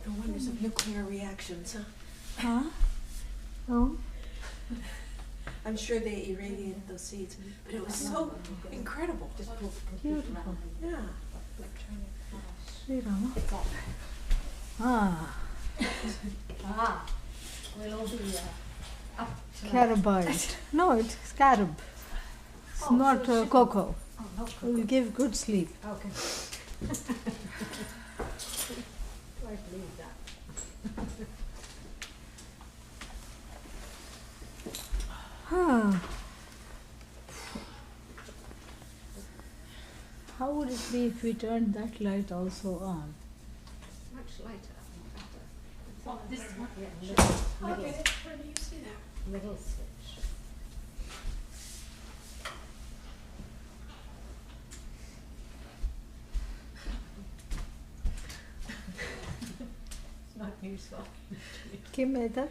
No wonders of nuclear reactions, huh? Oh? I'm sure they irradiated those seeds, but it was so incredible. Beautiful. Yeah. Sri Rama. Will be up tonight. Carabide. No, it's carob. It's not cocoa. Oh, It will give good sleep. okay. I believe that. How would it be if we turned that light also on? Much lighter. Oh, this one. Yeah, Okay, where do you see that? middle switch. It's not useful. Kim etat?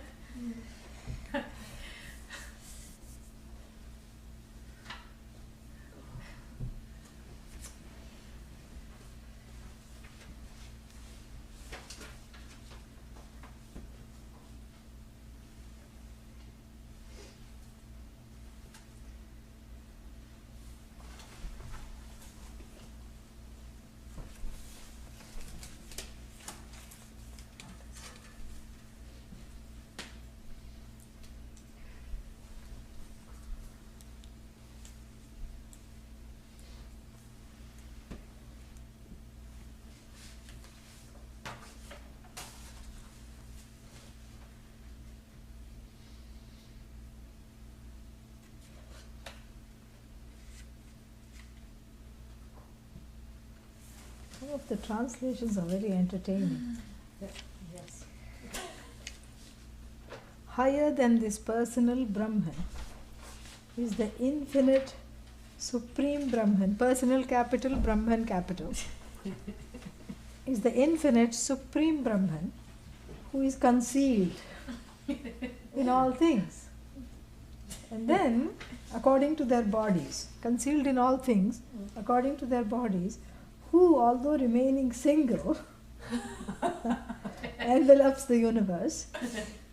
Some of the translations are very entertaining. Yes. Higher than this personal Brahman is the infinite supreme Brahman, personal capital, Brahman capital, is the infinite supreme Brahman who is concealed in all things. And then, according to their bodies, concealed in all things, according to their bodies, who, although remaining single, envelops the universe.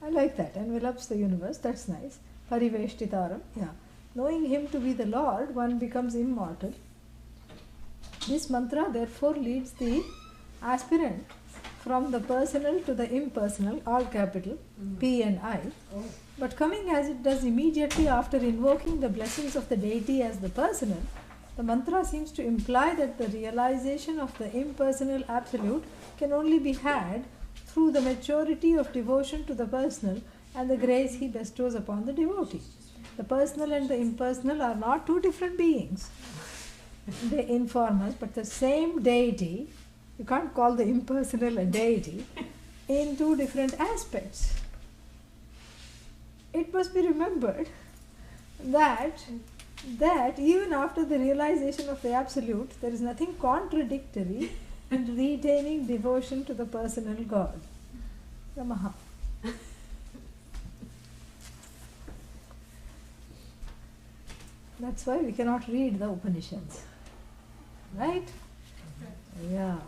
I like that, envelops the universe, that's nice. Pariveshtitaram, yeah. Knowing him to be the Lord, one becomes immortal. This mantra therefore leads the aspirant from the personal to the impersonal, all capital, P and I. Oh. But coming as it does immediately after invoking the blessings of the deity as the personal, the mantra seems to imply that the realization of the impersonal absolute can only be had through the maturity of devotion to the personal and the grace he bestows upon the devotee. The personal and the impersonal are not two different beings. They inform us, but the same deity, you can't call the impersonal a deity, in two different aspects. It must be remembered that even after the realization of the Absolute, there is nothing contradictory in retaining devotion to the personal God. Namaha. That's why we cannot read the Upanishads. Right? Yeah.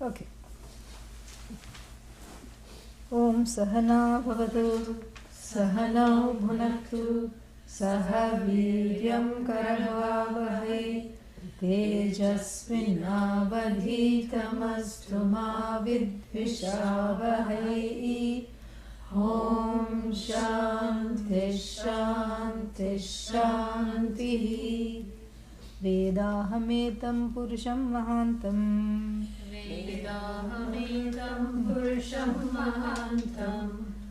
Okay. Om Sahana Bhavatu Sahana Bhunaktu Saha Viryam Karavavahai Tejasvinavadhitamastu ma vidvishavahai. Om Shanti Shanti Shanti. Vedahametam Purusham Mahantam. Vedahametam Purusham Mahantam.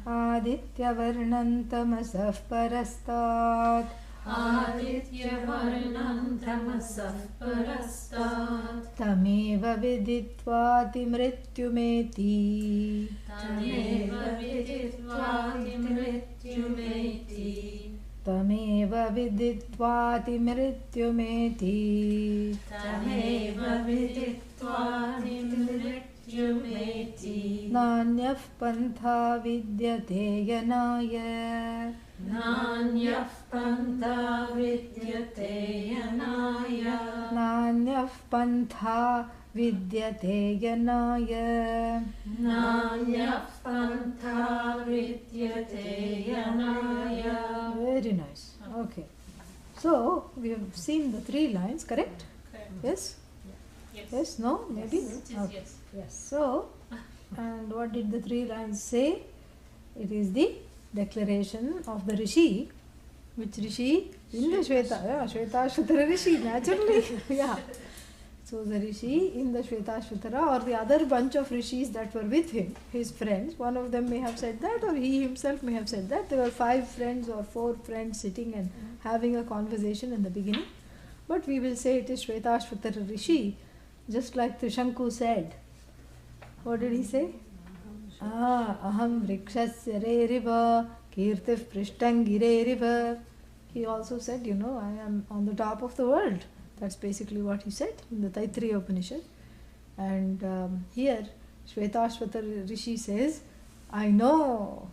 Aditya Varnantamasah Parastat. Aditya Varnam Tamasah Parastat. Tameva Vidittvati Mrityumeti. Tameva Vidittvati Mrityumeti. Tameva vidittvati mrityumeti. Tameva viditva nimrityumeti. Nanyaf pantha vidyate yanaya. Nanyaf pantha vidyate yanaya. Nanyaf pantha vidyate yanaya. Nanyaf pantha vidyate yanaya. Very nice. Okay. So, we have seen the 3 lines, correct? Yes? Yes? No? Maybe? Okay. Yes. So, and what did the 3 lines say? It is the declaration of the Rishi. Which Rishi? In the Shvetashvatara Rishi, naturally. Yeah. So the Rishi in the Shvetashvatara, or the other bunch of Rishis that were with him, his friends, one of them may have said that, or he himself may have said that. There were 5 friends or 4 friends sitting and having a conversation in the beginning. But we will say it is Shvetashvatara Rishi, just like Trishanku said. What did he say? Aham vrikshasya reriva kirtif prishtangireriva. He also said, I am on the top of the world. That's basically what he said in the Taittiriya Upanishad. And here Shvetashvatara Rishi says, I know.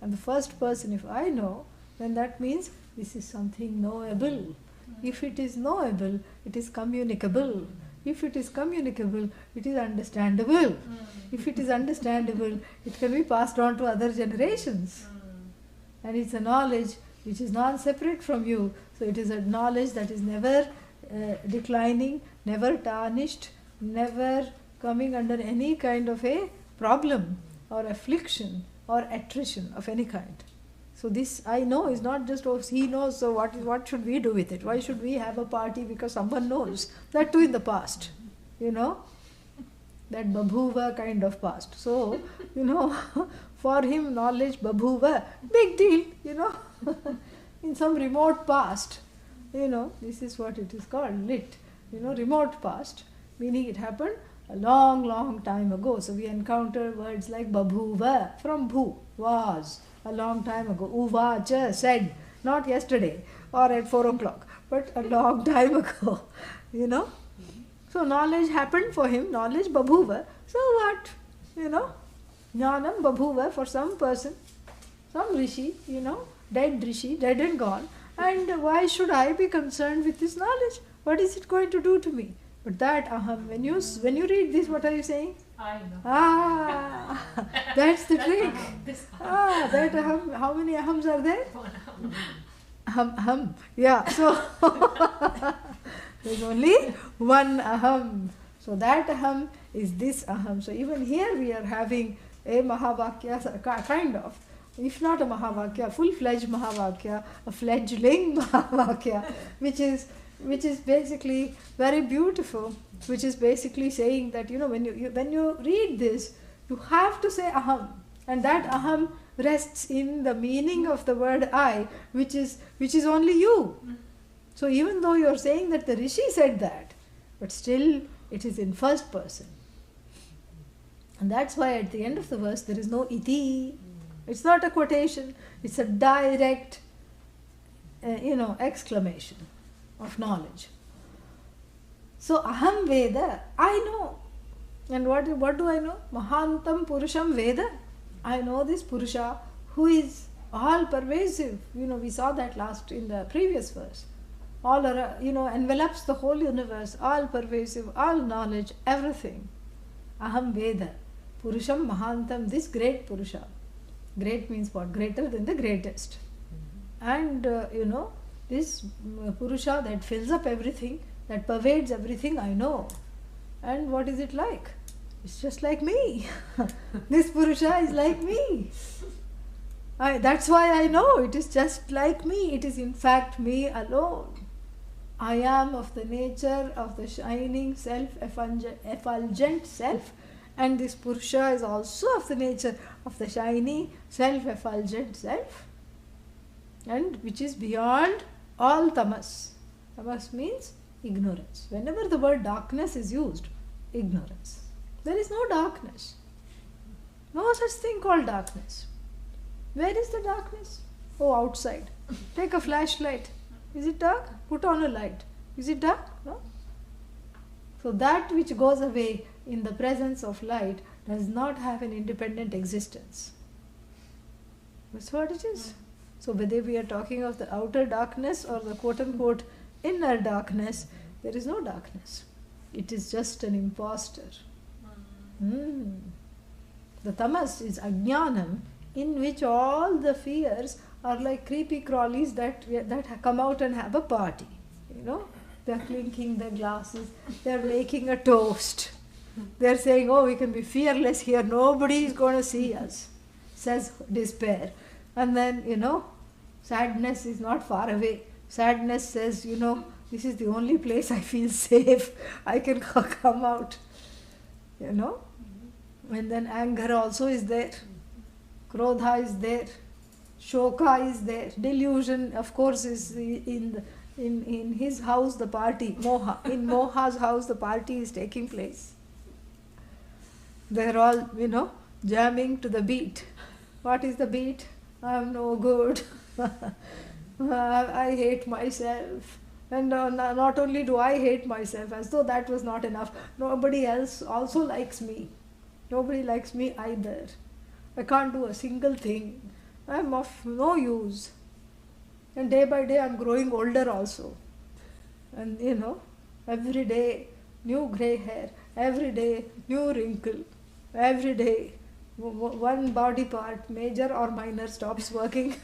And the first person, if I know, then that means this is something knowable. If it is knowable, it is communicable. If it is communicable, it is understandable. If it is understandable, it can be passed on to other generations. And it's a knowledge which is non-separate from you. So it is a knowledge that is never declining, never tarnished, never coming under any kind of a problem or affliction or attrition of any kind. So this I know is not just, he knows, so what should we do with it? Why should we have a party because someone knows? That too in the past, that babhuva kind of past. So, for him knowledge babhuva, big deal, in some remote past, this is what it is called, lit, remote past, meaning it happened a long, long time ago. So we encounter words like babhuva, from bhu, was, a long time ago. Uvacha, said, not yesterday or at 4 o'clock, but a long time ago, So knowledge happened for him, knowledge babhuva. So what? Jnanam babhuva for some person, some rishi, dead rishi, dead and gone. And why should I be concerned with this knowledge? What is it going to do to me? But that aham, when you read this, what are you saying? I know. That's the trick. That aham, how many ahams are there? Aham. Yeah, so there's only one aham. So that aham is this aham. So even here we are having a mahavakya, kind of, if not a mahavakya, full-fledged mahavakya, a fledgling mahavakya, which is basically very beautiful, which is basically saying that, when you read this, you have to say aham. And that aham rests in the meaning of the word I, which is only you. So even though you are saying that the Rishi said that, but still it is in first person. And that's why at the end of the verse there is no iti. It's not a quotation, it's a direct, exclamation of knowledge. So aham veda, I know. And what do I know? Mahantam purusham veda. I know this Purusha who is all pervasive. We saw that in the previous verse. All envelops the whole universe, all pervasive, all knowledge, everything. Aham veda. Purusham mahantam, this great Purusha. Great means what? Greater than the greatest. And this Purusha that fills up everything, that pervades everything, I know. And what is it like? It's just like me. This Purusha is like me. That's why I know it is just like me. It is in fact me alone. I am of the nature of the shining self-effulgent self. And this Purusha is also of the nature of the shiny, self-effulgent self, and which is beyond all tamas. Tamas means ignorance. Whenever the word darkness is used, ignorance. There is no darkness. No such thing called darkness. Where is the darkness? Oh, outside. Take a flashlight. Is it dark? Put on a light. Is it dark? No. So that which goes away in the presence of light does not have an independent existence. That's what it is. So whether we are talking of the outer darkness or the quote-unquote inner darkness, there is no darkness. It is just an impostor. The tamas is ajnanam, in which all the fears are like creepy crawlies that come out and have a party. You know, they're clinking their glasses, they're making a toast. They're saying, oh, we can be fearless here, nobody is going to see us, says despair. And then, you know, sadness is not far away. Sadness says, you know, this is the only place I feel safe. I can come out. You know? And then anger also is there. Krodha is there. Shoka is there. Delusion, of course, is in his house the party. Moha. In Moha's house the party is taking place. They're all, you know, jamming to the beat. What is the beat? I'm no good. I hate myself. And not only do I hate myself, as though that was not enough, nobody else also likes me. Nobody likes me either. I can't do a single thing. I'm of no use. And day by day I'm growing older also. And you know, every day new grey hair, every day new wrinkle, every day one body part, major or minor, stops working.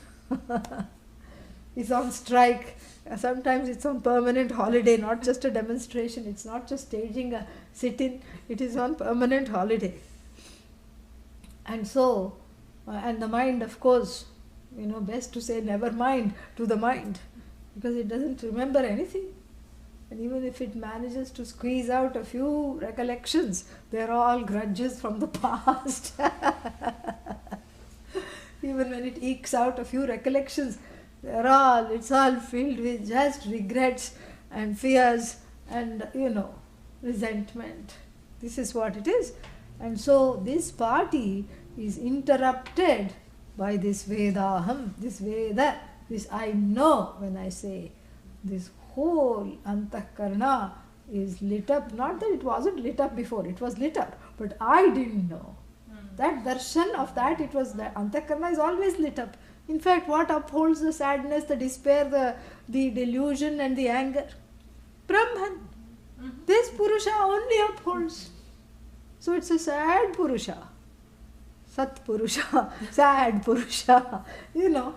Is on strike. Sometimes it's on permanent holiday, not just a demonstration. It's not just staging a sit-in. It is on permanent holiday. And so, and the mind, of course, you know, best to say never mind to the mind, because it doesn't remember anything. And even if it manages to squeeze out a few recollections, they're all grudges from the past. Even when it ekes out a few recollections, it's all filled with just regrets and fears and, you know, resentment. This is what it is. And so this party is interrupted by this Vedaham, this Veda, this I know. When I say this whole Antakarna is lit up, not that it wasn't lit up before, it was lit up, but I didn't know. That darshan of that, it was, the Antakarna is always lit up. In fact, what upholds the sadness, the despair, the delusion and the anger? Brahman. This Purusha only upholds. So it's a sad Purusha. Sat Purusha, sad Purusha. You know,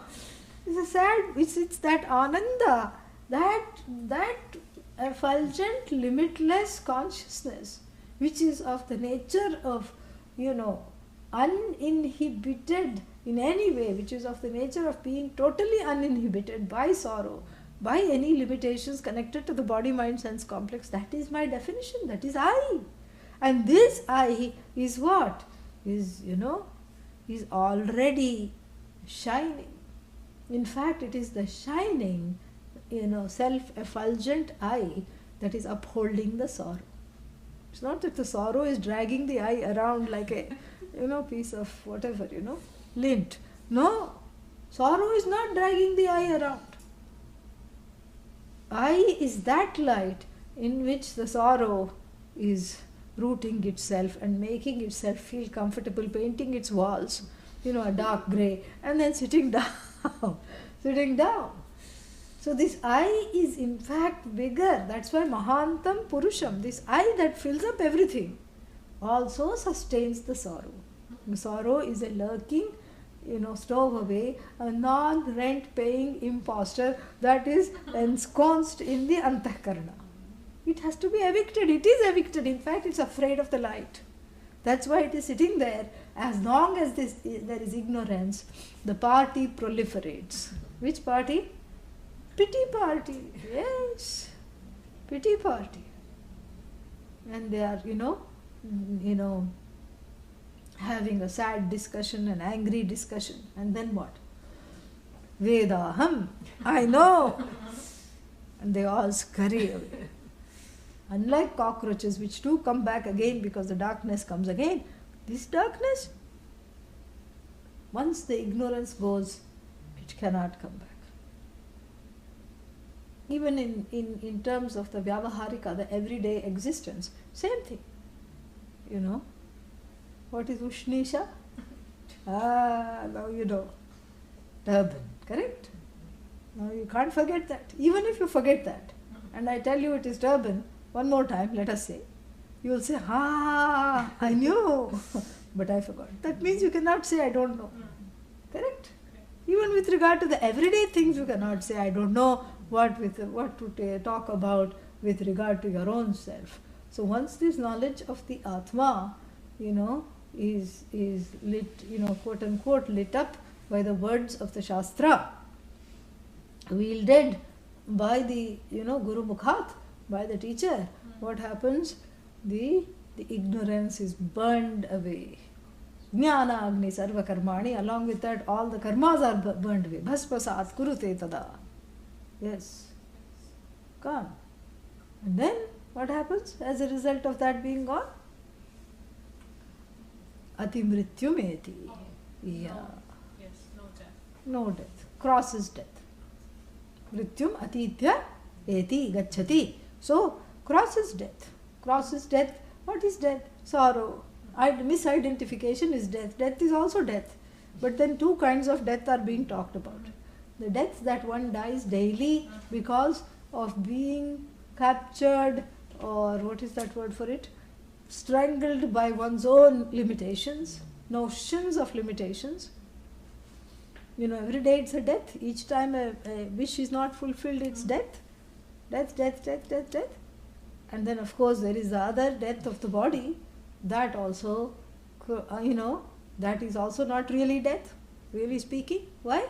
it's a sad, it's that Ananda, that effulgent, limitless consciousness, which is of the nature of, you know, uninhibited in any way, which is of the nature of being totally uninhibited by sorrow, by any limitations connected to the body, mind, sense complex. That is my definition. That is I. And this I is what? Is, you know, is already shining. In fact, it is the shining, you know, self-effulgent I that is upholding the sorrow. It's not that the sorrow is dragging the I around like a, you know, piece of whatever, you know, lint. No, sorrow is not dragging the I around. I is that light in which the sorrow is rooting itself and making itself feel comfortable, painting its walls, you know, a dark grey, and then sitting down, sitting down. So this I is in fact bigger. That's why Mahantam Purusham, this I that fills up everything, also sustains the sorrow. The sorrow is a lurking, you know, stowaway, a non-rent paying impostor that is ensconced in the Antakarna. It has to be evicted. It is evicted. In fact, it's afraid of the light. That's why it is sitting there. As long as there is ignorance, the party proliferates. Which party? Pity party. Yes. Pity party. And they are, you know, having a sad discussion, an angry discussion. And then what? Vedaham. I know. And they all scurry away. Unlike cockroaches, which do come back again because the darkness comes again, this darkness, once the ignorance goes, It cannot come back. Even in terms of the Vyavaharika, the everyday existence, same thing. You know, what is Ushnisha? Now you know. Turban, correct? Now you can't forget that. Even if you forget that, and I tell you it is turban, one more time, let us say, you will say, I knew, but I forgot. That means you cannot say, I don't know. Correct? Even with regard to the everyday things, you cannot say, I don't know what to talk about with regard to your own self. So once this knowledge of the Atma, is lit, quote unquote, lit up by the words of the Shastra, wielded by the, Guru Mukhat, by the teacher, what happens? The ignorance is burned away. Jnana Agni Sarva Karmani, along with that all the karmas are burned away. Bhaspasat Kurute Tada. Yes. Gone. And then what happens as a result of that being gone? Ati mrityumeti. Yeah. Yes, no death. No death. Crosses death. Mrityum atitya eti gacchati. So, crosses death. Crosses death. What is death? Sorrow. Misidentification is death. Death is also death. But then two kinds of death are being talked about. The death that one dies daily because of being captured, or what is that word for it? Strangled by one's own limitations, notions of limitations. Every day it's a death. Each time a wish is not fulfilled, it's death. Death, death, death, death, death. And then of course there is the other death of the body. That also, that is also not really death, really speaking. Why?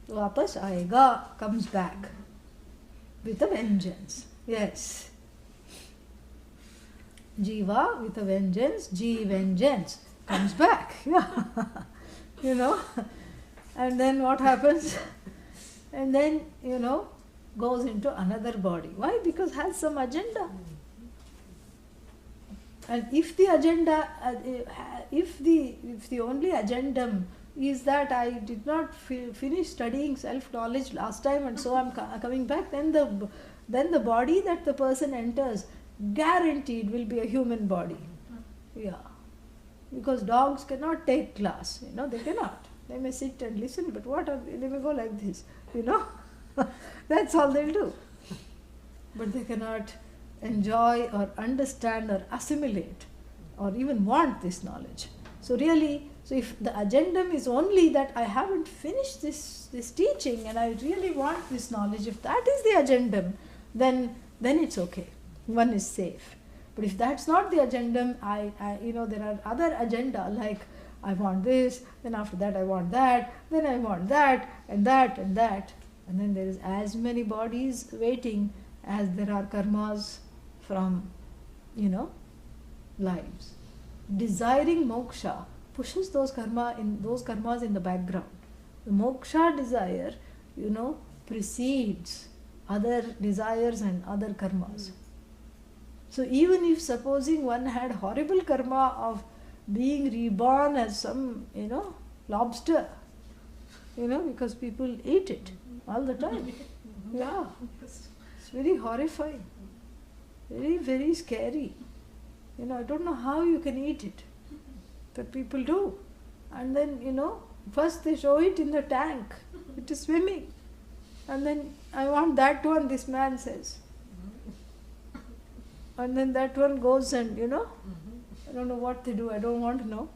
Vapas aega, comes back with a vengeance. Yes. Jiva with a vengeance, vengeance, comes back. Yeah. And then what happens? And then, goes into another body. Why? Because has some agenda. And if the agenda, if the only agendum is that I did not finish studying self-knowledge last time and so I'm coming back, then the body that the person enters guaranteed will be a human body. Yeah. Because dogs cannot take class, they cannot. They may sit and listen, but they may go like this, That's all they'll do. But they cannot enjoy or understand or assimilate or even want this knowledge. So if the agendum is only that I haven't finished this teaching and I really want this knowledge, if that is the agendum, then it's okay. One is safe. But if that's not the agendum, there are other agenda like I want this, then after that I want that, then I want that and that and that. And then there is as many bodies waiting as there are karmas from, lives. Desiring moksha pushes those karmas in the background. The moksha desire, precedes other desires and other karmas. So even if supposing one had horrible karma of being reborn as some, lobster, because people eat it all the time. Yeah. It's very horrifying. Very, very scary. I don't know how you can eat it. But people do. And then, first they show it in the tank. It is swimming. And then, I want that one, this man says. And then that one goes and, I don't know what they do, I don't want to know.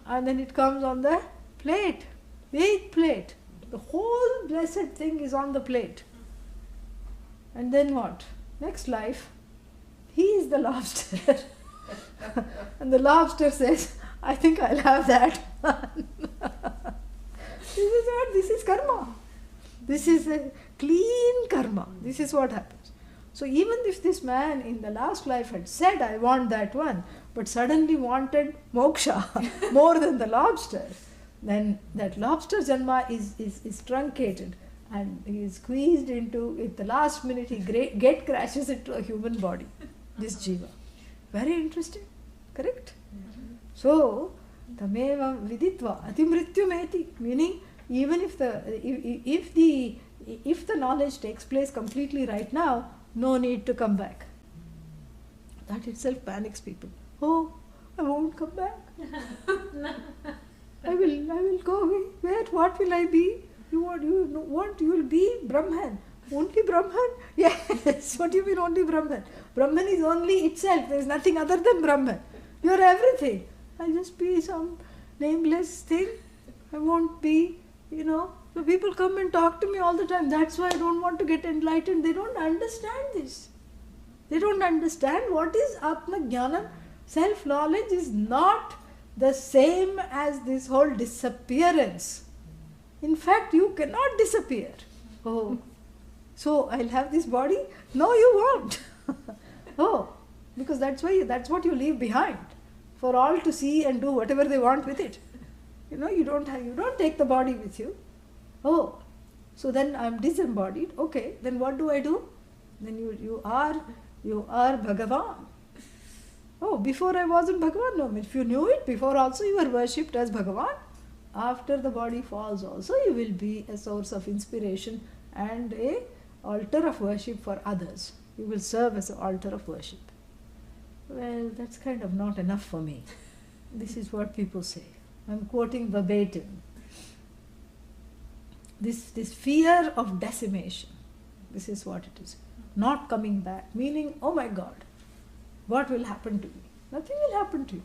And then it comes on the plate, big plate. The whole blessed thing is on the plate. And then what? Next life, he is the lobster. And the lobster says, I think I'll have that one. This is karma. This is a clean karma. This is what happens. So even if this man in the last life had said, I want that one, but suddenly wanted moksha more than the lobster, then that lobster janma is truncated and he is squeezed into, at the last minute he crashes into a human body, this jiva. Very interesting, correct? So, tamevam viditva atimrityumeti, meaning even if the knowledge takes place completely right now, no need to come back. That itself panics people. Oh, I won't come back. I will go away. Where? What will I be? You will be Brahman. Only Brahman? Yes. What do you mean only Brahman? Brahman is only itself. There is nothing other than Brahman. You are everything. I'll just be some nameless thing. I won't be, So people come and talk to me all the time. That's why I don't want to get enlightened. They don't understand this. They don't understand what is Atma Jnana. Self-knowledge is not the same as this whole disappearance. In fact, you cannot disappear. Oh, so I'll have this body? No, you won't. Oh, because that's what you leave behind for all to see and do whatever they want with it. You don't take the body with you. Oh, so then I'm disembodied. Okay, then what do I do? Then you are Bhagavan. Oh, before I wasn't Bhagavan. No, if you knew it before also, you were worshipped as Bhagavan. After the body falls also, you will be a source of inspiration and a altar of worship for others. You will serve as an altar of worship. Well, that's kind of not enough for me. This is what people say. I'm quoting verbatim. This fear of decimation, this is what it is. Not coming back, meaning, oh my God, what will happen to me? Nothing will happen to you.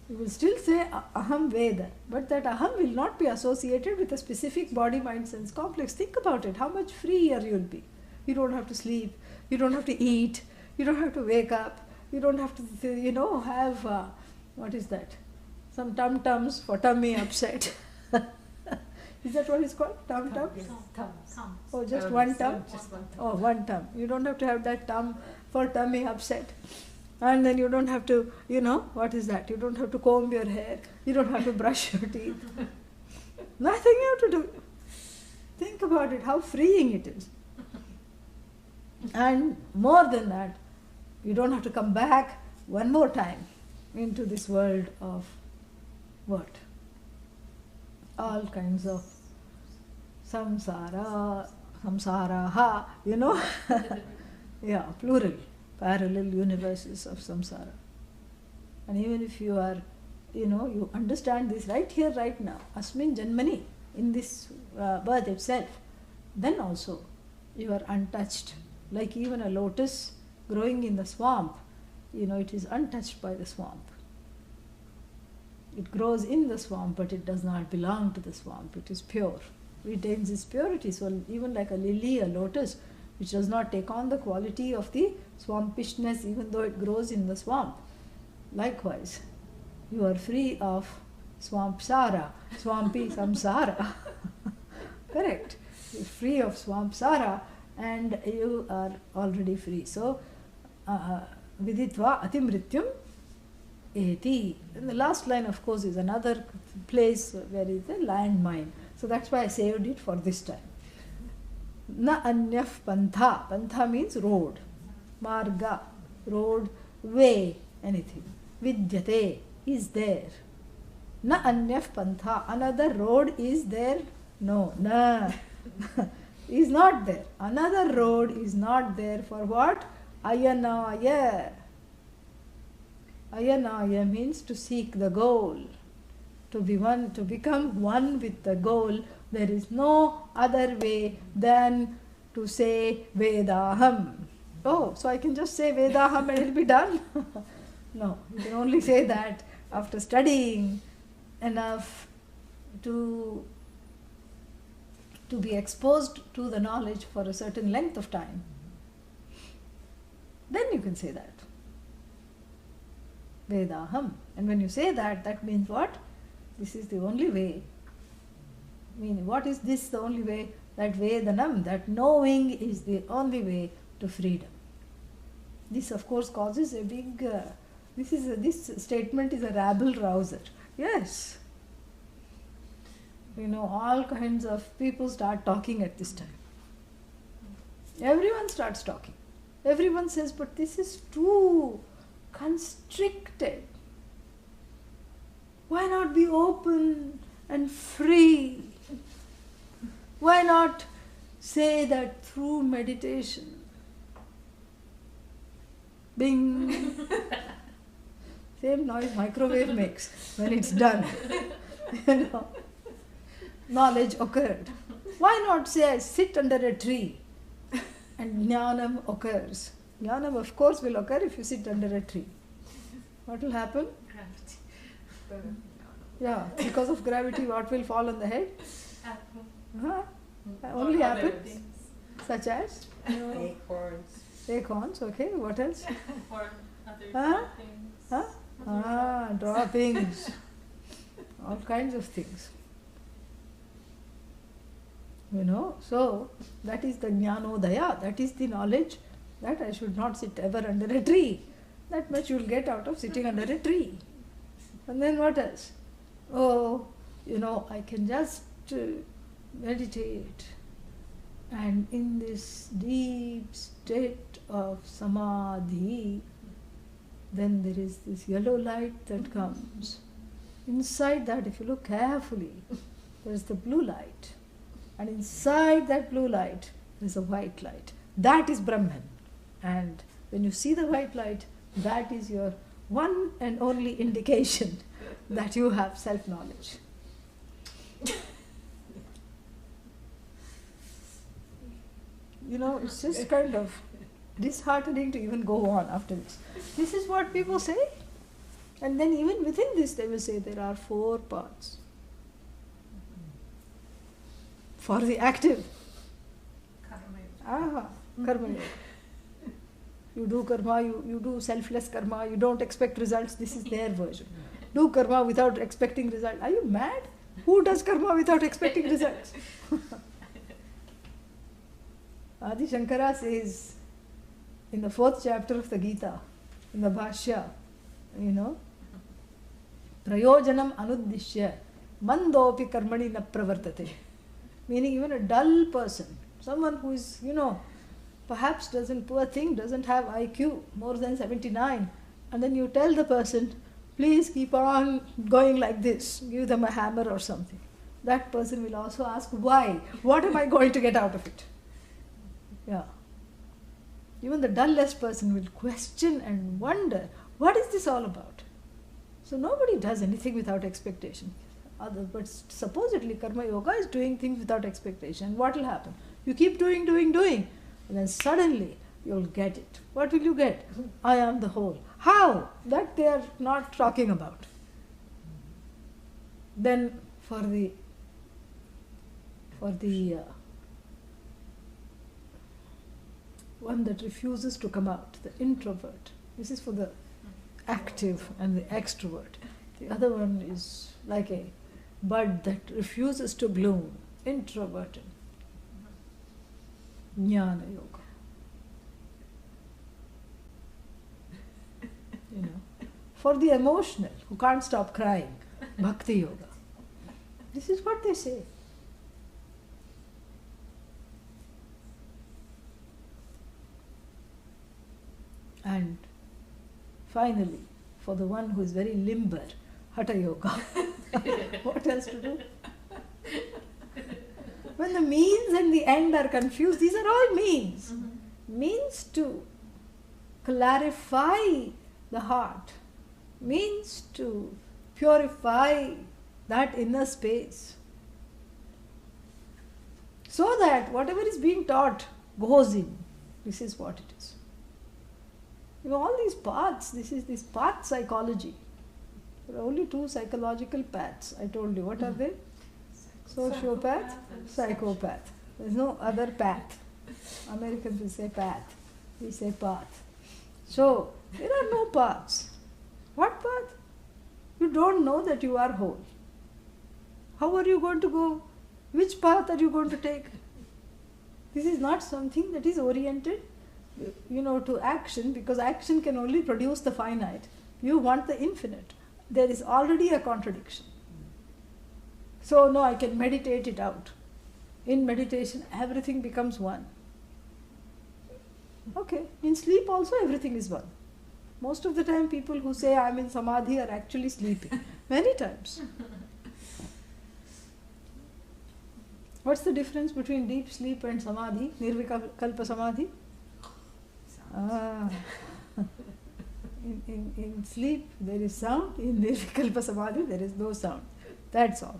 You will still say aham Veda, but that aham will not be associated with a specific body, mind, sense complex. Think about it, how much freer you'll be. You don't have to sleep, you don't have to eat, you don't have to wake up, you don't have to, have, what is that? Some tum-tums for tummy upset. Is that what it's called? Tum-tum? Oh, just one tum? Oh, one tum. You don't have to have that tum for tummy upset. And then you don't have to, what is that? You don't have to comb your hair. You don't have to brush your teeth. Nothing you have to do. Think about it, how freeing it is. And more than that, you don't have to come back one more time into this world of what? All kinds of samsaraha, yeah, plural, parallel universes of samsara. And even if you are, you understand this right here, right now, asmin janmani, in this birth itself, then also you are untouched. Like even a lotus growing in the swamp, it is untouched by the swamp. It grows in the swamp, but it does not belong to the swamp. It is pure, retains its purity. So even like a lily, a lotus, which does not take on the quality of the swampishness, even though it grows in the swamp. Likewise, you are free of swampsara, swampy samsara. Correct. You're free of swampsara and you are already free. So, viditva atimrityum eti. And the last line, of course, is another place where is the landmine. So that's why I saved it for this time. Na anyaf pantha. Pantha means road. Marga, road, way, anything. Vidyate is there. Na anyaf pantha. Another road is there? No, na. Is not there. Another road is not there for what? Ayanaya. Ayanaya means to seek the goal. To be one, to become one with the goal. There is no other way than to say Vedaham. Oh, so I can just say Vedaham and it will be done? No, you can only say that after studying enough to be exposed to the knowledge for a certain length of time. Then you can say that. Vedaham. And when you say that, that means what? This is the only way. Meaning, what is this the only way? That Vedanam, that knowing is the only way to freedom. This of course causes a big, this statement is a rabble rouser. Yes. All kinds of people start talking at this time. Everyone starts talking. Everyone says, but this is too constricted. Why not be open and free. Why not say that through meditation? Bing! Same noise microwave makes when it's done. You know, knowledge occurred. Why not say I sit under a tree and jnanam occurs? Jnanam of course will occur if you sit under a tree. What will happen? Gravity. Yeah, because of gravity what will fall on the head? Apple. Huh? Only Or other happens. things. Such as? Acorns. Acorns, okay, what else? Or other Huh? things. Huh? Ah, droppings. All kinds of things. You know, so that is the jnanodaya, that is the knowledge that I should not sit ever under a tree. That much you will get out of sitting under a tree. And then what else? Oh, you know, I can just meditate. And in this deep state of samadhi, then there is this yellow light that comes. Inside that, if you look carefully, there is the blue light. And inside that blue light, there is a white light. That is Brahman. And when you see the white light, that is your one and only indication that you have self-knowledge. You know, it's just kind of disheartening to even go on after this. This is what people say. And then even within this they will say there are 4 paths. For the active. Karma. Karma yoga. You do karma, you do selfless karma, you don't expect results, this is their version. Do karma without expecting results. Are you mad? Who does karma without expecting results? Adi Shankara says in the 4th chapter of the Gita, in the Bhashya, you know, Prayojanam anuddishya mandopi karmani na pravartate. Meaning even a dull person, someone who is, you know, perhaps poor thing, doesn't have IQ more than 79, and then you tell the person, please keep on going like this, give them a hammer or something. That person will also ask, why? What am I going to get out of it? Yeah. Even the dullest person will question and wonder, what is this all about? So nobody does anything without expectation. But supposedly karma yoga is doing things without expectation. What will happen? You keep doing, and then suddenly you'll get it. What will you get? I am the whole. How? That they are not talking about. Then for the one that refuses to come out, the introvert. This is for the active and the extrovert. The other one is like a bud that refuses to bloom, introverted. Jnana yoga. You know, for the emotional who can't stop crying, Bhakti yoga. This is what they say. And finally, for the one who is very limber, Hatha yoga. What else to do? When the means and the end are confused, these are all means. Means to clarify the heart, means to purify that inner space, so that whatever is being taught goes in. This is what it is. You know, all these paths, this is this path psychology. There are only 2 psychological paths, I told you. What are they? Sociopath, psychopath. There is no other path. Americans will say path, we say path. So, there are no paths. What path? You don't know that you are whole. How are you going to go? Which path are you going to take? This is not something that is oriented, you know, to action, because action can only produce the finite. You want the infinite. There is already a contradiction. So, no, I can meditate it out. In meditation, everything becomes one. Okay, in sleep also everything is one. Most of the time people who say I am in samadhi are actually sleeping. Many times. What's the difference between deep sleep and samadhi, nirvikalpa samadhi? In sleep there is sound, in nirvikalpa samadhi there is no sound. That's all.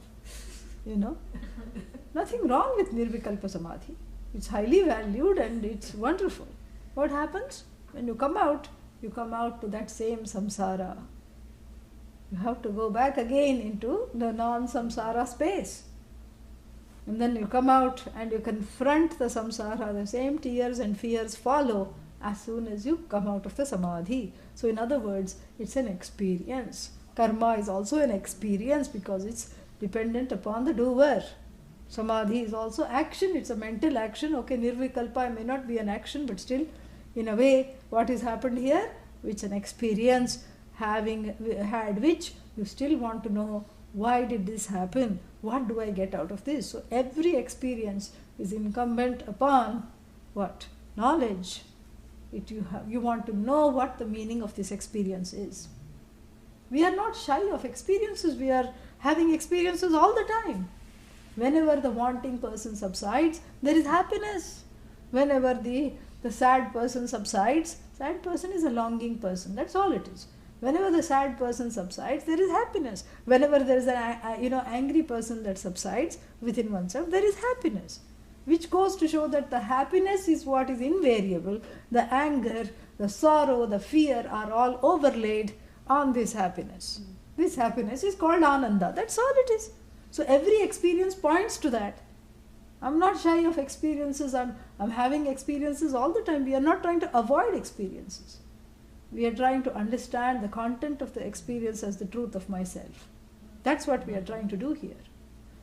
Nothing wrong with nirvikalpa samadhi. It's highly valued and it's wonderful. What happens? When you come out to that same samsara. You have to go back again into the non-samsara space. And then you come out and you confront the samsara, the same tears and fears follow as soon as you come out of the samadhi. So in other words, it's an experience. Karma is also an experience because it's dependent upon the doer. Samadhi is also action, it's a mental action. Okay, nirvikalpa may not be an action, but still, in a way, what has happened here, which an experience having had which you still want to know, why did this happen? What do I get out of this? So every experience is incumbent upon what? Knowledge. You want to know what the meaning of this experience is. We are not shy of experiences. We are having experiences all the time. Whenever the wanting person subsides, there is happiness. Whenever the sad person subsides, sad person is a longing person. That's all it is. Whenever the sad person subsides, there is happiness. Whenever there is an angry person that subsides within oneself, there is happiness. Which goes to show that the happiness is what is invariable. The anger, the sorrow, the fear are all overlaid on this happiness. This happiness is called Ananda. That's all it is. So every experience points to that. I'm not shy of experiences. I'm having experiences all the time. We are not trying to avoid experiences. We are trying to understand the content of the experience as the truth of myself. That's what we are trying to do here.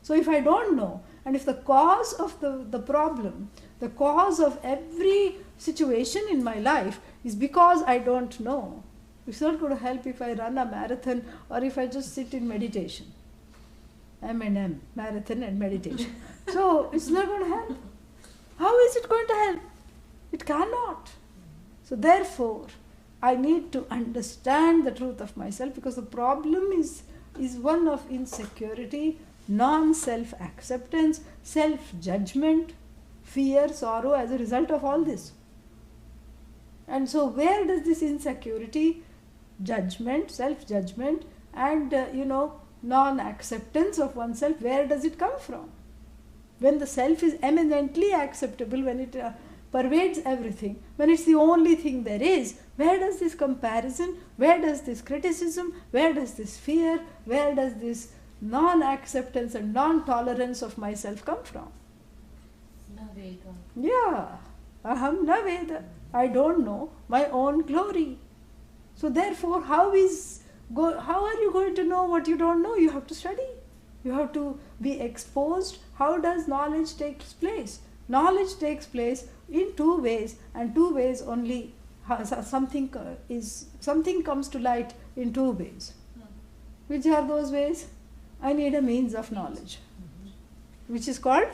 So if I don't know, and if the cause of the problem, the cause of every situation in my life is because I don't know, it's not going to help if I run a marathon or if I just sit in meditation. M&M, marathon and meditation. So it's not going to help. How is it going to help? It cannot. So therefore, I need to understand the truth of myself, because the problem is one of insecurity, non-self-acceptance, self-judgment, fear, sorrow as a result of all this. And so where does this insecurity, judgment, self-judgment and non-acceptance of oneself, where does it come from? When the self is eminently acceptable, when it pervades everything, when it's the only thing there is, where does this comparison, where does this criticism, where does this fear, where does this non-acceptance and non-tolerance of myself come from? Na Veda. Yeah, aham na Veda. I don't know my own glory. So therefore, how are you going to know what you don't know? You have to study. You have to be exposed. How does knowledge take place? Knowledge takes place in two ways, and two ways only. Something comes to light in two ways. Which are those ways? I need a means of knowledge, which is called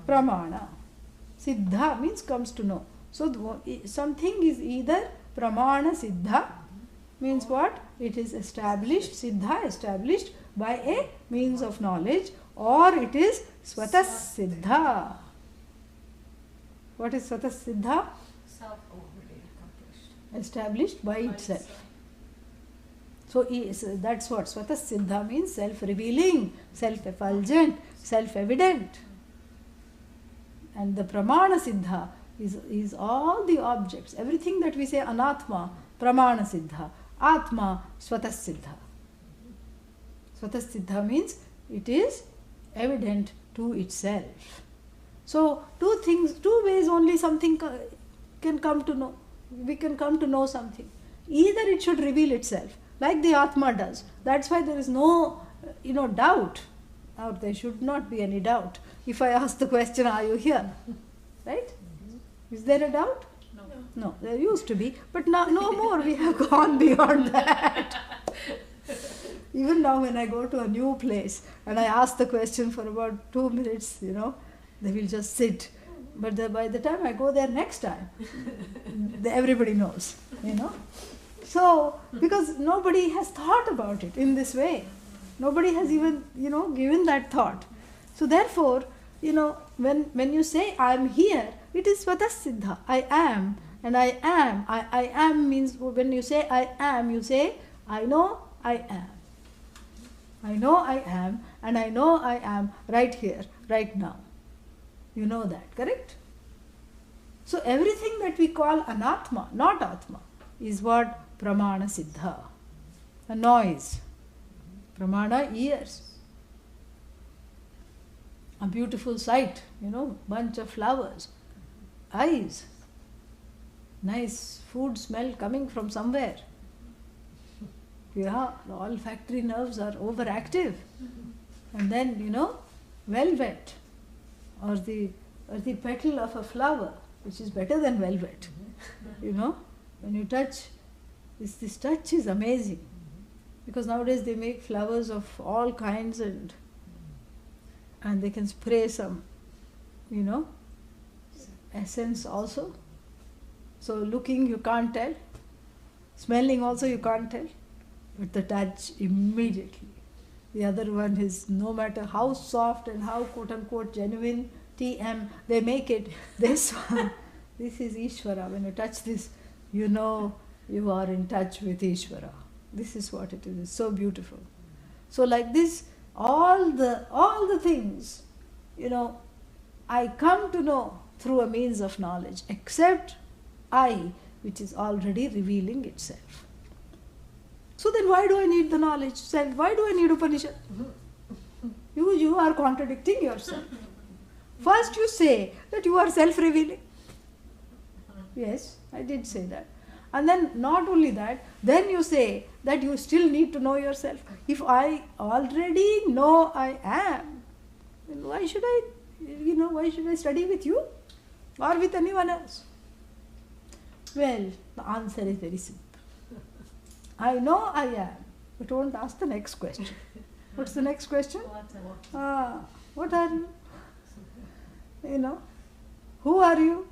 pramana. Siddha means comes to know. So something is either pramana siddha, means what? It is established, siddha established by a means of knowledge, or it is Svatasiddha. What is Svatasiddha? Established by itself. So that's what Svatasiddha means, self-revealing, self-effulgent, self-evident. And the Pramana Siddha is all the objects, everything that we say Anatma, Pramana Siddha, Atma, Svatasiddha. Svatasiddha means it is evident to itself. So two ways only something can come to know. We can come to know something. Either it should reveal itself, like the Atma does. That's why there is no, doubt. Or there should not be any doubt. If I ask the question, are you here? Right? Is there a doubt? No, there used to be. But now no more. We have gone beyond that. Even now when I go to a new place and I ask the question for about 2 minutes, they will just sit. But by the time I go there next time, everybody knows, So, because nobody has thought about it in this way. Nobody has even, given that thought. So therefore, when you say I am here, it is Svatasiddha. I am, and I am. I am means when you say I am, you say I know I am. I know I am, and I know I am right here, right now. You know that, correct? So everything that we call anatma, not atma, is what pramana siddha. A noise. Pramana, ears. A beautiful sight, bunch of flowers. Eyes. Nice food smell coming from somewhere. Yeah, the olfactory nerves are overactive. And then, velvet or the petal of a flower, which is better than velvet. When you touch, this touch is amazing. Because nowadays they make flowers of all kinds and they can spray some, essence also. So looking you can't tell, smelling also you can't tell, but the touch immediately. The other one is no matter how soft and how quote-unquote genuine TM they make it, this one, this is Ishvara. When you touch this, you know you are in touch with Ishvara. This is what it is. It's so beautiful. So like this, all the things, I come to know through a means of knowledge, except I, which is already revealing itself. So then why do I need the knowledge? Why do I need Upanishad? You are contradicting yourself. First you say that you are self-revealing. Yes, I did say that. And then not only that, then you say that you still need to know yourself. If I already know I am, then why should I study with you or with anyone else? Well, the answer is very simple. I know I am, but don't ask the next question. What's the next question? What are you? Who are you?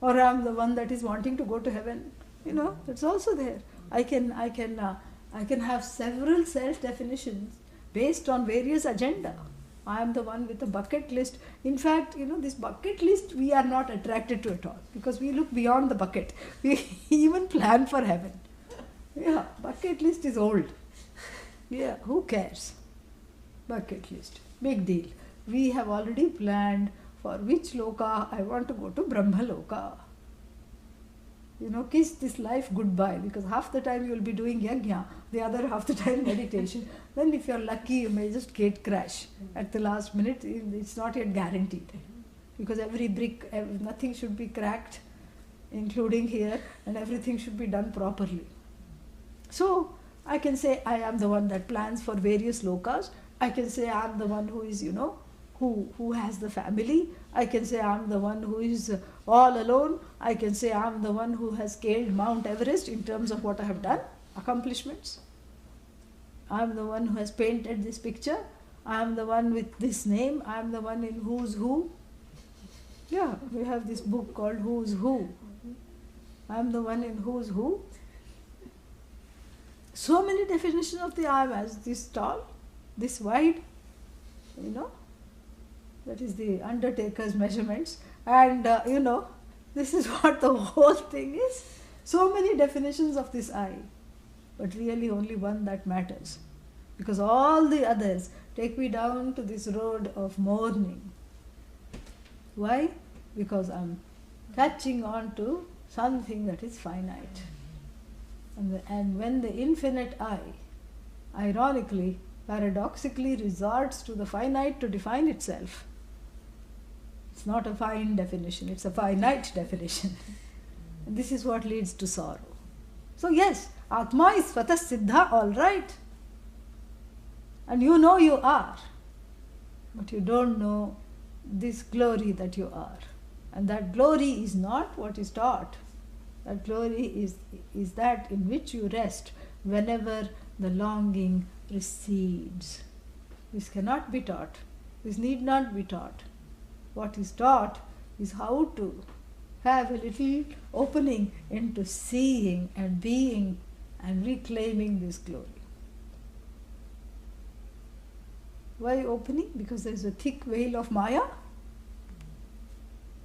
Or I'm the one that is wanting to go to heaven. It's also there. I can have several self-definitions based on various agenda. I am the one with a bucket list. In fact, this bucket list we are not attracted to at all because we look beyond the bucket. We even plan for heaven. Yeah, bucket list is old. Yeah, who cares? Bucket list. Big deal. We have already planned for which loka I want to go to Brahma loka. Kiss this life goodbye because half the time you will be doing yajna, the other half the time meditation. Then if you are lucky, you may just gate crash at the last minute. It's not yet guaranteed because every brick, nothing should be cracked, including here, and everything should be done properly. So I can say I am the one that plans for various lokas. I can say I am the one who is, who has the family. I can say I am the one who is all alone. I can say I am the one who has scaled Mount Everest in terms of what I have done, accomplishments. I am the one who has painted this picture. I am the one with this name. I am the one in Who's Who. Yeah, we have this book called Who's Who. I am the one in Who's Who. So many definitions of the I am as this tall, this wide, that is the undertaker's measurements. And, this is what the whole thing is. So many definitions of this I, but really only one that matters. Because all the others take me down to this road of mourning. Why? Because I'm catching on to something that is finite. And when the infinite I, ironically, paradoxically resorts to the finite to define itself, it's not a fine definition, it's a finite definition. And this is what leads to sorrow. So yes, Atma is Svatasiddha, all right. And you know you are, but you don't know this glory that you are. And that glory is not what is taught. That glory is that in which you rest whenever the longing recedes. This cannot be taught. This need not be taught. What is taught is how to have a little opening into seeing and being and reclaiming this glory. Why opening? Because there is a thick veil of Maya.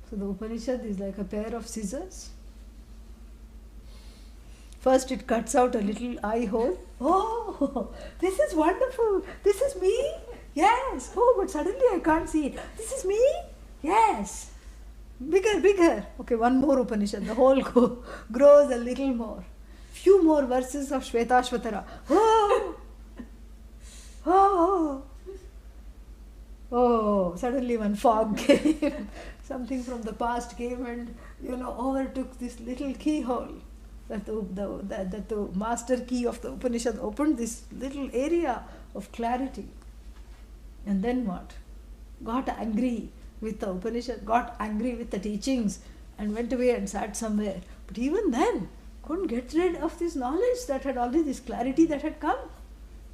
So the Upanishad is like a pair of scissors. First it cuts out a little eye hole. Oh, this is wonderful. This is me. Yes. Oh, but suddenly I can't see it. This is me. Yes. Bigger, bigger. Okay, one more Upanishad. The whole grows a little more. Few more verses of Shvetashvatara. Oh, oh, oh. Suddenly one fog came. Something from the past came and overtook this little keyhole. That the master key of the Upanishad opened this little area of clarity. And then what? Got angry with the Upanishad, got angry with the teachings and went away and sat somewhere. But even then, couldn't get rid of this knowledge that had already, this clarity that had come.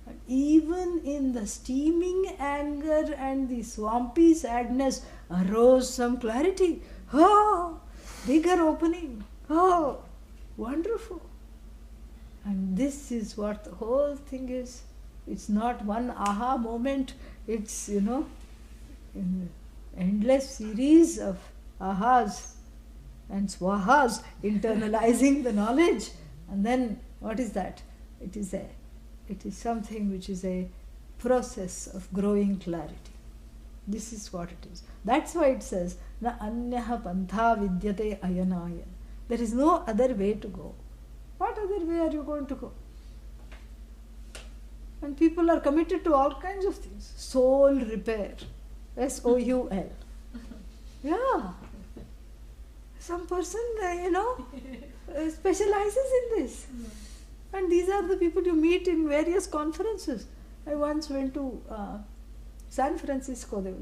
And even in the steaming anger and the swampy sadness arose some clarity. Oh, bigger opening. Oh, wonderful. And this is what the whole thing is. It's not one aha moment. It's, an endless series of ahas and swahas internalizing the knowledge. And then what is that? It is something which is a process of growing clarity. This is what it is. That's why it says, na anyaha pantha vidyate ayanaya. There is no other way to go. What other way are you going to go? And people are committed to all kinds of things. Soul repair. S-O-U-L. Yeah. Some person, specializes in this. And these are the people you meet in various conferences. I once went to San Francisco. There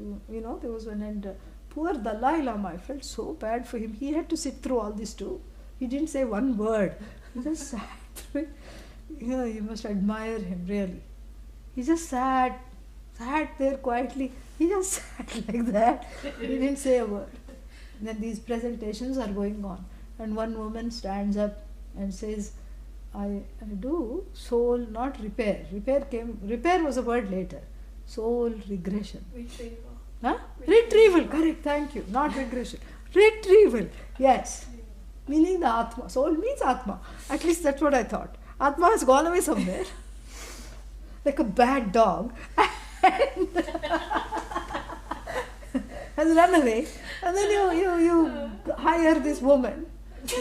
was one, and poor Dalai Lama, I felt so bad for him. He had to sit through all this too. He didn't say one word. He just sat through it. You must admire him, really. He just sat there quietly. He just sat like that. He didn't say a word. And then these presentations are going on. And one woman stands up and says, I do soul, not repair. Repair was a word later. Soul regression. Retrieval. Huh? Retrieval, correct, thank you. Not regression. Retrieval, yes. Meaning the Atma. Soul means Atma. At least that's what I thought. Atma has gone away somewhere. Like a bad dog. And has run away. And then you hire this woman.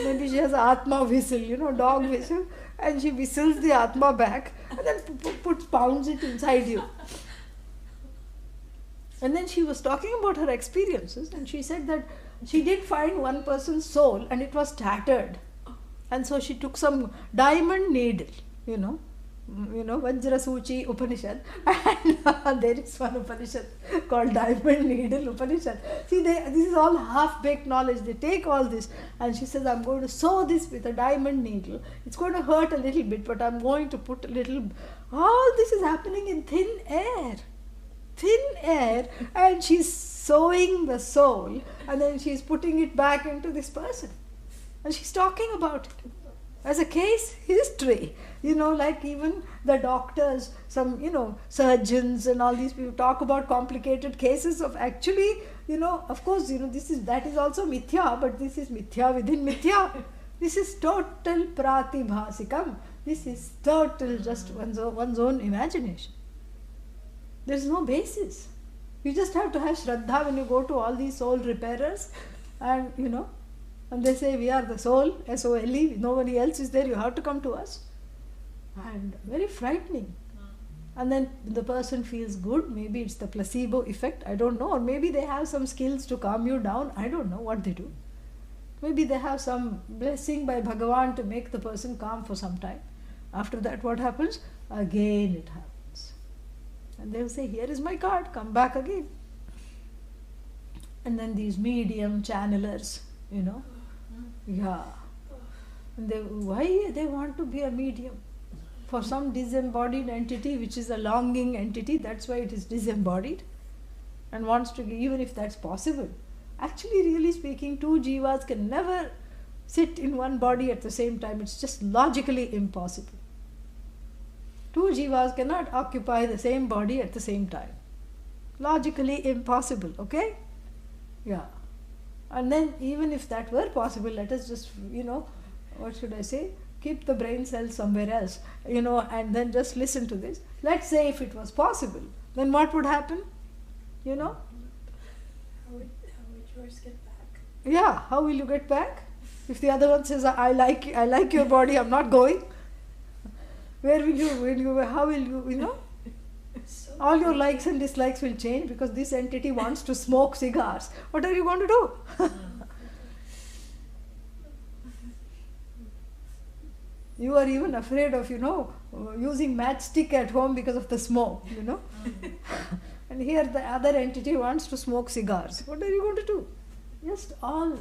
Maybe she has an Atma whistle, dog whistle. And she whistles the Atma back and then pounds it inside you. And then she was talking about her experiences, and she said that she did find one person's soul and it was tattered. And so she took some diamond needle, Vajra Suchi Upanishad, and there is one Upanishad called Diamond Needle Upanishad. See, this is all half-baked knowledge. They take all this, and she says, I'm going to sew this with a diamond needle. It's going to hurt a little bit, but I'm going to put a little... All this is happening in thin air. And she's sewing the soul, and then she's putting it back into this person. And she's talking about it as a case history. Like even the doctors, some, surgeons and all these people talk about complicated cases of actually, of course, that is also mithya, but this is mithya within mithya. This is total pratibhasikam. This is total just one's own imagination. There is no basis. You just have to have Shraddha when you go to all these soul repairers, and and they say we are the soul, S-O-L-E, nobody else is there, you have to come to us. And very frightening. And then the person feels good, maybe it's the placebo effect, I don't know, or maybe they have some skills to calm you down, I don't know what they do. Maybe they have some blessing by Bhagavan to make the person calm for some time. After that, what happens? Again it happens. And they will say, here is my card, come back again. And then these medium channelers, yeah. And why they want to be a medium? For some disembodied entity, which is a longing entity, that's why it is disembodied, and wants to, even if that's possible, Actually, really speaking, two jivas can never sit in one body at the same time. It's just logically impossible. Two jivas cannot occupy the same body at the same time. Logically impossible, okay? Yeah. And then even if that were possible, let us just, what should I say? Keep the brain cells somewhere else, and then just listen to this. Let's say if it was possible, then what would happen? How would yours get back? Yeah, how will you get back? If the other one says, I like your body, I'm not going. Where will you, how will you, So all your likes and dislikes will change because this entity wants to smoke cigars. What are you going to do? You are even afraid of, using matchstick at home because of the smoke, And here the other entity wants to smoke cigars. What are you going to do? Just all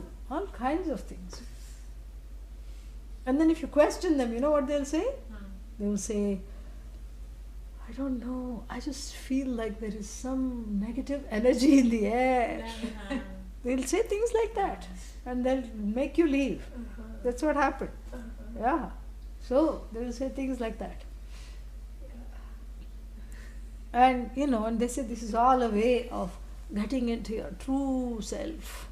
kinds of things. And then if you question them, you know what they'll say? They will say, I don't know, I just feel like there is some negative energy in the air. They'll say things like that and they'll make you leave. That's what happened. Yeah. So they will say things like that. And and they say this is all a way of getting into your true self,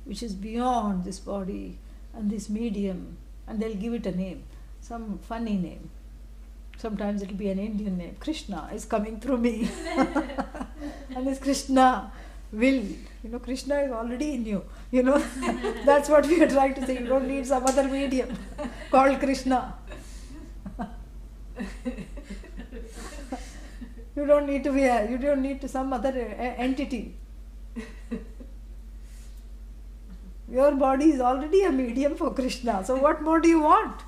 which is beyond this body and this medium. And they'll give it a name, some funny name. Sometimes it'll be an Indian name. Krishna is coming through me. And this Krishna will, Krishna is already in you. That's what we are trying to say. You don't need some other medium called Krishna. You don't need to be you don't need to some other entity. Your body is already a medium for Krishna. So what more do you want?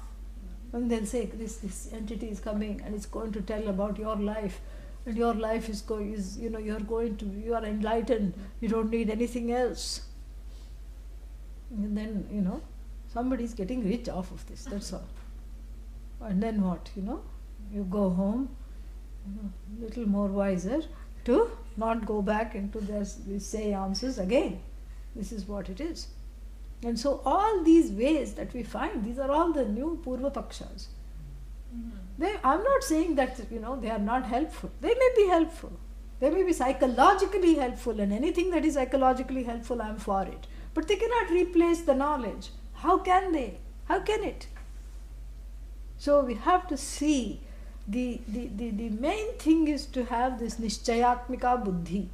And they'll say, this entity is coming and it's going to tell about your life. And your life you are enlightened. You don't need anything else. And then, somebody is getting rich off of this, that's all. And then what, you go home, little more wiser to not go back into these seances again. This is what it is. And so all these ways that we find, these are all the new Purva Pakshas. I'm not saying that, they are not helpful. They may be helpful. They may be psychologically helpful, and anything that is psychologically helpful, I'm for it. But they cannot replace the knowledge. How can they? How can it? So we have to see the main thing is to have this Nishchayatmika Buddhi.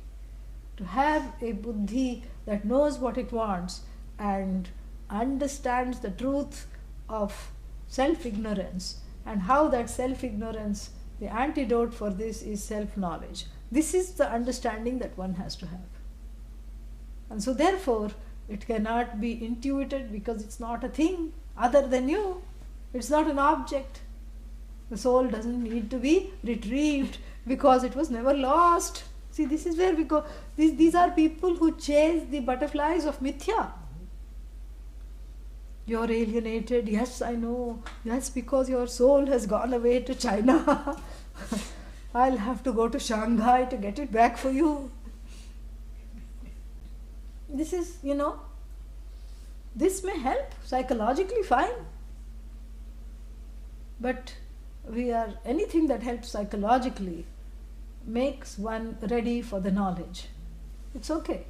To have a Buddhi that knows what it wants and understands the truth of self-ignorance, and how that self-ignorance, the antidote for this is self-knowledge. This is the understanding that one has to have. And so therefore, it cannot be intuited because it's not a thing other than you. It's not an object. The soul doesn't need to be retrieved because it was never lost. See, this is where we go. These are people who chase the butterflies of mithya. You're alienated, yes, I know. Yes, because your soul has gone away to China. I'll have to go to Shanghai to get it back for you. This is, this may help psychologically, fine. But anything that helps psychologically makes one ready for the knowledge. It's okay.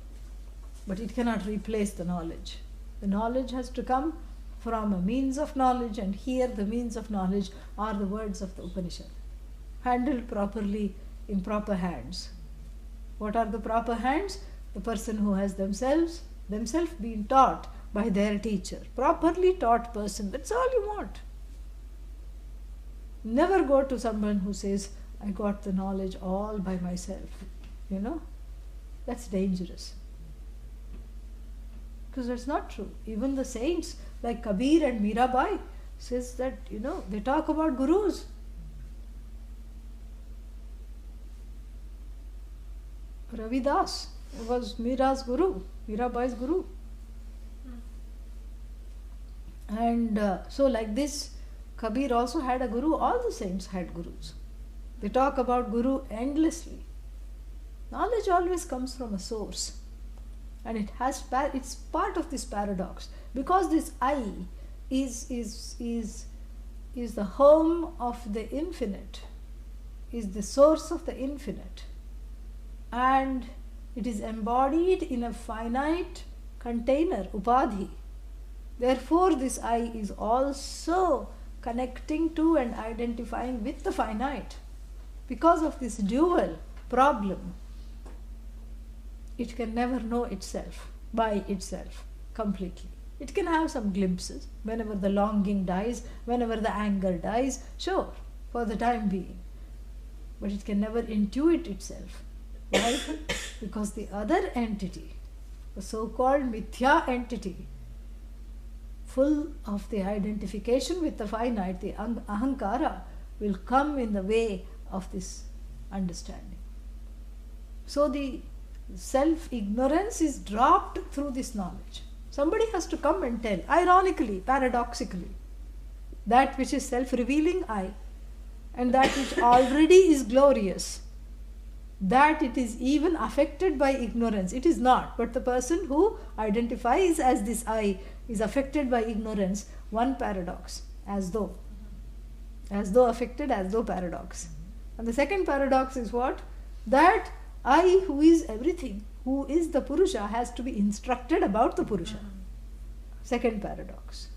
But it cannot replace the knowledge. The knowledge has to come from a means of knowledge, and here the means of knowledge are the words of the Upanishad, handled properly in proper hands. What are the proper hands? The person who has themselves been taught by their teacher. Properly taught person, that's all you want. Never go to someone who says, I got the knowledge all by myself. That's dangerous. Because that's not true. Even the saints like Kabir and Mirabai says that, they talk about gurus. Ravidas was Mira's guru, Mirabai's guru. And so like this, Kabir also had a guru. All the saints had gurus. They talk about guru endlessly. Knowledge always comes from a source. and it's part of this paradox, because this I is the home of the infinite, is the source of the infinite, and it is embodied in a finite container, upadhi. Therefore this I is also connecting to and identifying with the finite. Because of this dual problem, it can never know itself by itself completely. It can have some glimpses whenever the longing dies, whenever the anger dies, sure, for the time being. But it can never intuit itself. Why? Because the other entity, the so-called mithya entity, full of the identification with the finite, the ahankara, will come in the way of this understanding. So the self-ignorance is dropped through this knowledge. Somebody has to come and tell, ironically, paradoxically, that which is self-revealing I, and that which already is glorious, that it is even affected by ignorance. It is not, but the person who identifies as this I is affected by ignorance. One paradox, as though affected, as though paradox. And the second paradox is what? That I, who is everything, who is the Purusha, has to be instructed about the Purusha. Second paradox.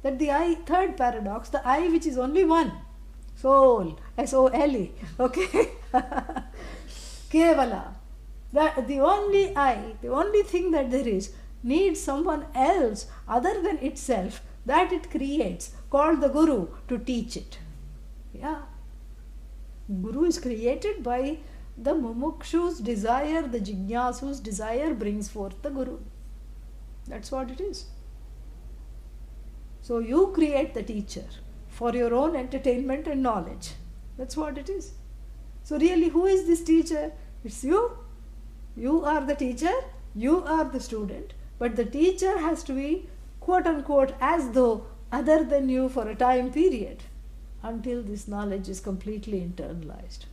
That the I, third paradox, the I which is only one, soul, S-O-L-E, okay? Kevala, that the only I, the only thing that there is, needs someone else other than itself, that it creates, called the Guru, to teach it. Yeah. Guru is created by the mumukshu's desire, the jignasu's desire brings forth the Guru. That's what it is. So you create the teacher for your own entertainment and knowledge. That's what it is. So really, who is this teacher? It's you. You are the teacher, you are the student, but the teacher has to be quote unquote as though other than you for a time period until this knowledge is completely internalized.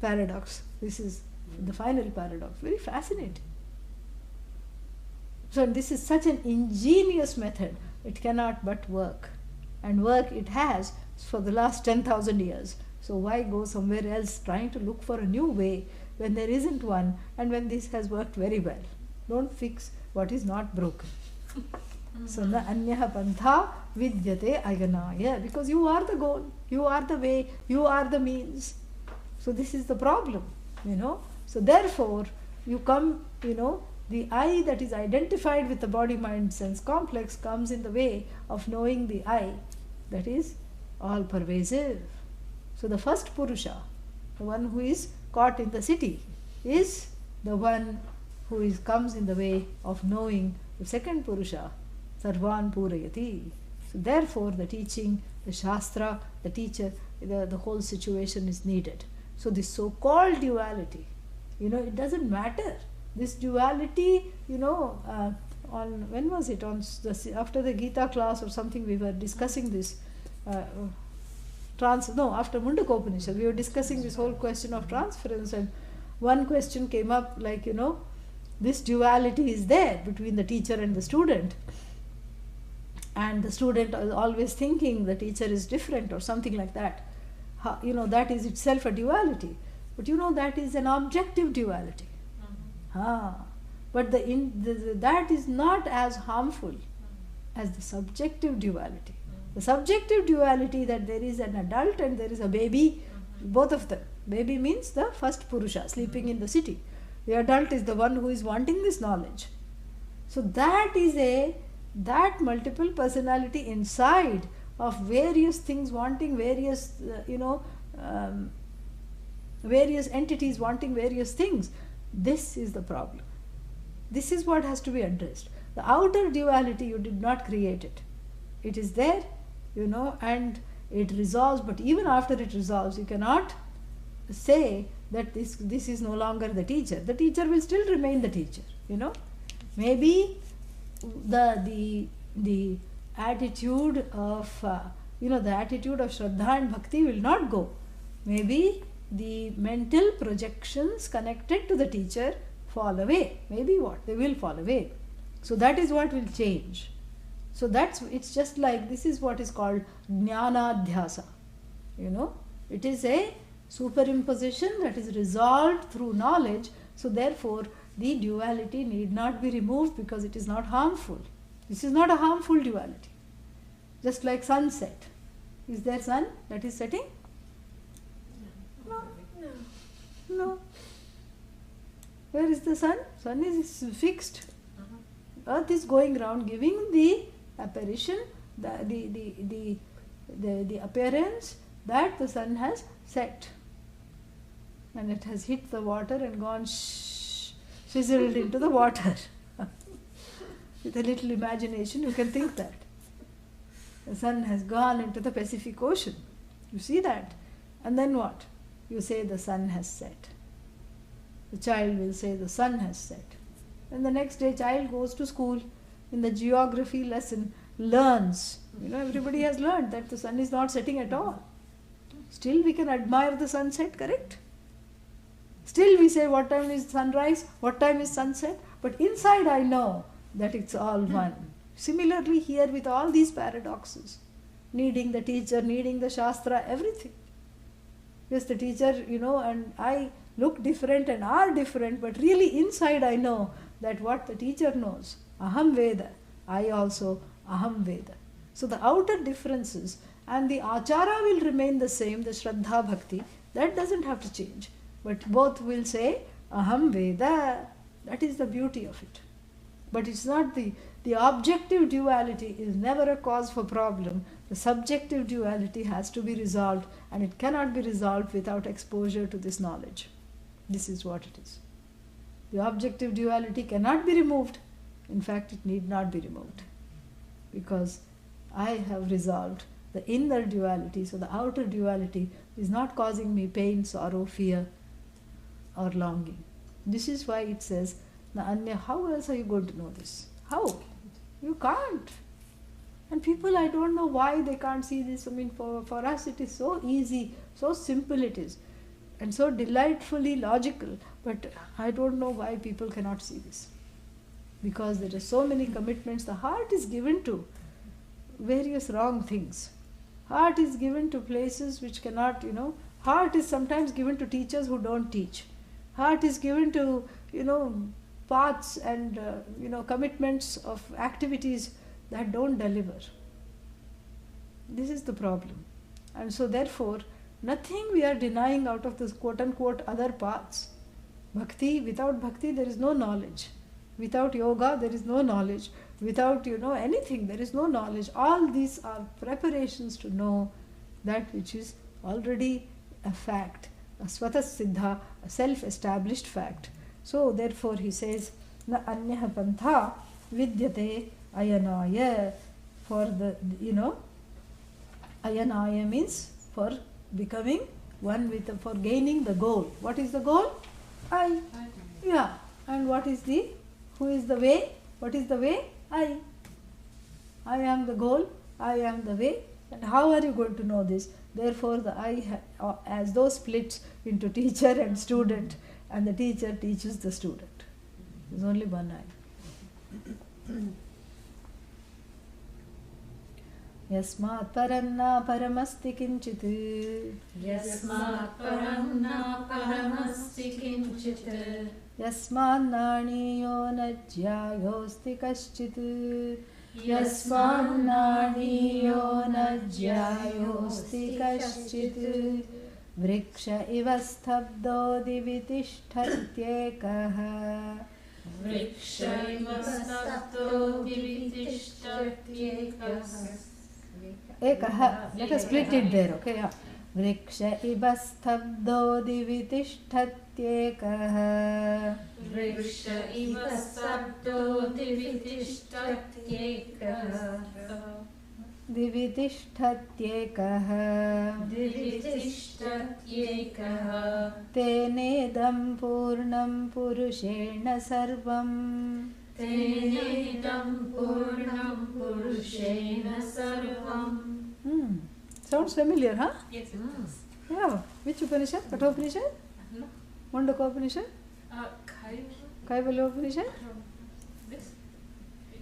Paradox. This is the final paradox. Very fascinating. So this is such an ingenious method. It cannot but work. And work it has for the last 10,000 years. So why go somewhere else trying to look for a new way when there isn't one, and when this has worked very well? Don't fix what is not broken. So na anyaha pantha vidyate aganaya, because you are the goal, you are the way, you are the means. So this is the problem, So therefore you come, the I that is identified with the body, mind, sense complex comes in the way of knowing the I that is all pervasive. So the first Purusha, the one who is caught in the city, is the one who comes in the way of knowing the second Purusha, Sarvan Purayati. So therefore the teaching, the Shastra, the teacher, the whole situation is needed. So this so-called duality, it doesn't matter. This duality, on, when was it? After the Gita class or something, we were discussing this. After Mundakopanishad, we were discussing this whole question of transference, and one question came up like, this duality is there between the teacher and the student, and the student is always thinking the teacher is different or something like that. That is itself a duality, but that is an objective duality. But that is not as harmful as the subjective duality. The subjective duality, that there is an adult and there is a baby, both of them. Baby means the first Purusha sleeping in the city. The adult is the one who is wanting this knowledge. So that is that multiple personality inside of various things wanting various, various entities wanting various things. This is the problem. This is what has to be addressed. The outer duality, you did not create it. It is there, and it resolves, but even after it resolves, you cannot say that this is no longer the teacher. The teacher will still remain the teacher, Maybe the attitude of, the attitude of Shraddha and Bhakti will not go. Maybe the mental projections connected to the teacher fall away. Maybe what? They will fall away. So that is what will change. So it's just like, this is what is called jnanadhyasa. It is a superimposition that is resolved through knowledge. So therefore, the duality need not be removed because it is not harmful. This is not a harmful duality. Just like sunset. Is there sun that is setting? No. Where is the sun? Sun is fixed. Earth is going round, giving the apparition, the appearance that the sun has set. And it has hit the water and gone fizzled into the water. With a little imagination, you can think that. The sun has gone into the Pacific Ocean. You see that? And then what? You say the sun has set. The child will say the sun has set. And the next day child goes to school, in the geography lesson learns. Everybody has learned that the sun is not setting at all. Still we can admire the sunset, correct? Still we say what time is sunrise, what time is sunset, but inside I know that it's all one. Similarly here with all these paradoxes, needing the teacher, needing the shastra, everything. Yes, the teacher, and I look different and are different, but really inside I know that what the teacher knows, aham veda, I also aham veda. So the outer differences and the achara will remain the same, the shraddha bhakti, that doesn't have to change. But both will say aham veda. That is the beauty of it. But it's not the objective duality is never a cause for problem. The subjective duality has to be resolved, and it cannot be resolved without exposure to this knowledge. This is what it is. The objective duality cannot be removed. In fact, it need not be removed. Because I have resolved the inner duality, so the outer duality is not causing me pain, sorrow, fear, or longing. This is why it says, Anya, how else are you going to know this? How? You can't. And people, I don't know why they can't see this. For us it is so easy, so simple it is, and so delightfully logical. But I don't know why people cannot see this. Because there are so many commitments. The heart is given to various wrong things. Heart is given to places which cannot, heart is sometimes given to teachers who don't teach. Heart is given to, paths and, commitments of activities that don't deliver. This is the problem. And so therefore, nothing we are denying out of this quote-unquote other paths. Bhakti, without bhakti there is no knowledge. Without yoga there is no knowledge. Without, anything, there is no knowledge. All these are preparations to know that which is already a fact, a svatasiddha, a self-established fact. So therefore he says, na anyah pantha vidyate ayanaya. For the, ayanaya means for becoming one with, for gaining the goal. What is the goal? I. Yeah. And who is the way? What is the way? I am the goal, I am the way. And how are you going to know this? Therefore the I, as though splits into teacher and student, and the teacher teaches the student. There is only one I. Yasmat paranna paramasti kinchit. Yasmat paranna paramasti kinchit. Yasmannaniyo najyayosti kaschit. Yasmannaniyo najyayosti kaschit. Vriksha iva stabdo divitishthtyekah. Vriksha iva stabdo divitishthtyekah. Ekah. Let us split it there, okay? Yeah. Vriksha iva stabdo divitishthtyekah. Vriksha iva stabdo divitishthtyekah. Divitishthtyekah. Divitishthtyekah. Tenedam purnam purushena sarvam. Tenedam purnam purushena sarvam. Sounds familiar, huh? Yes, it does. Yeah. Which Upanishad? Kathopanishad? No. Mundakopanishad? Kind Kaivalya Upanishad?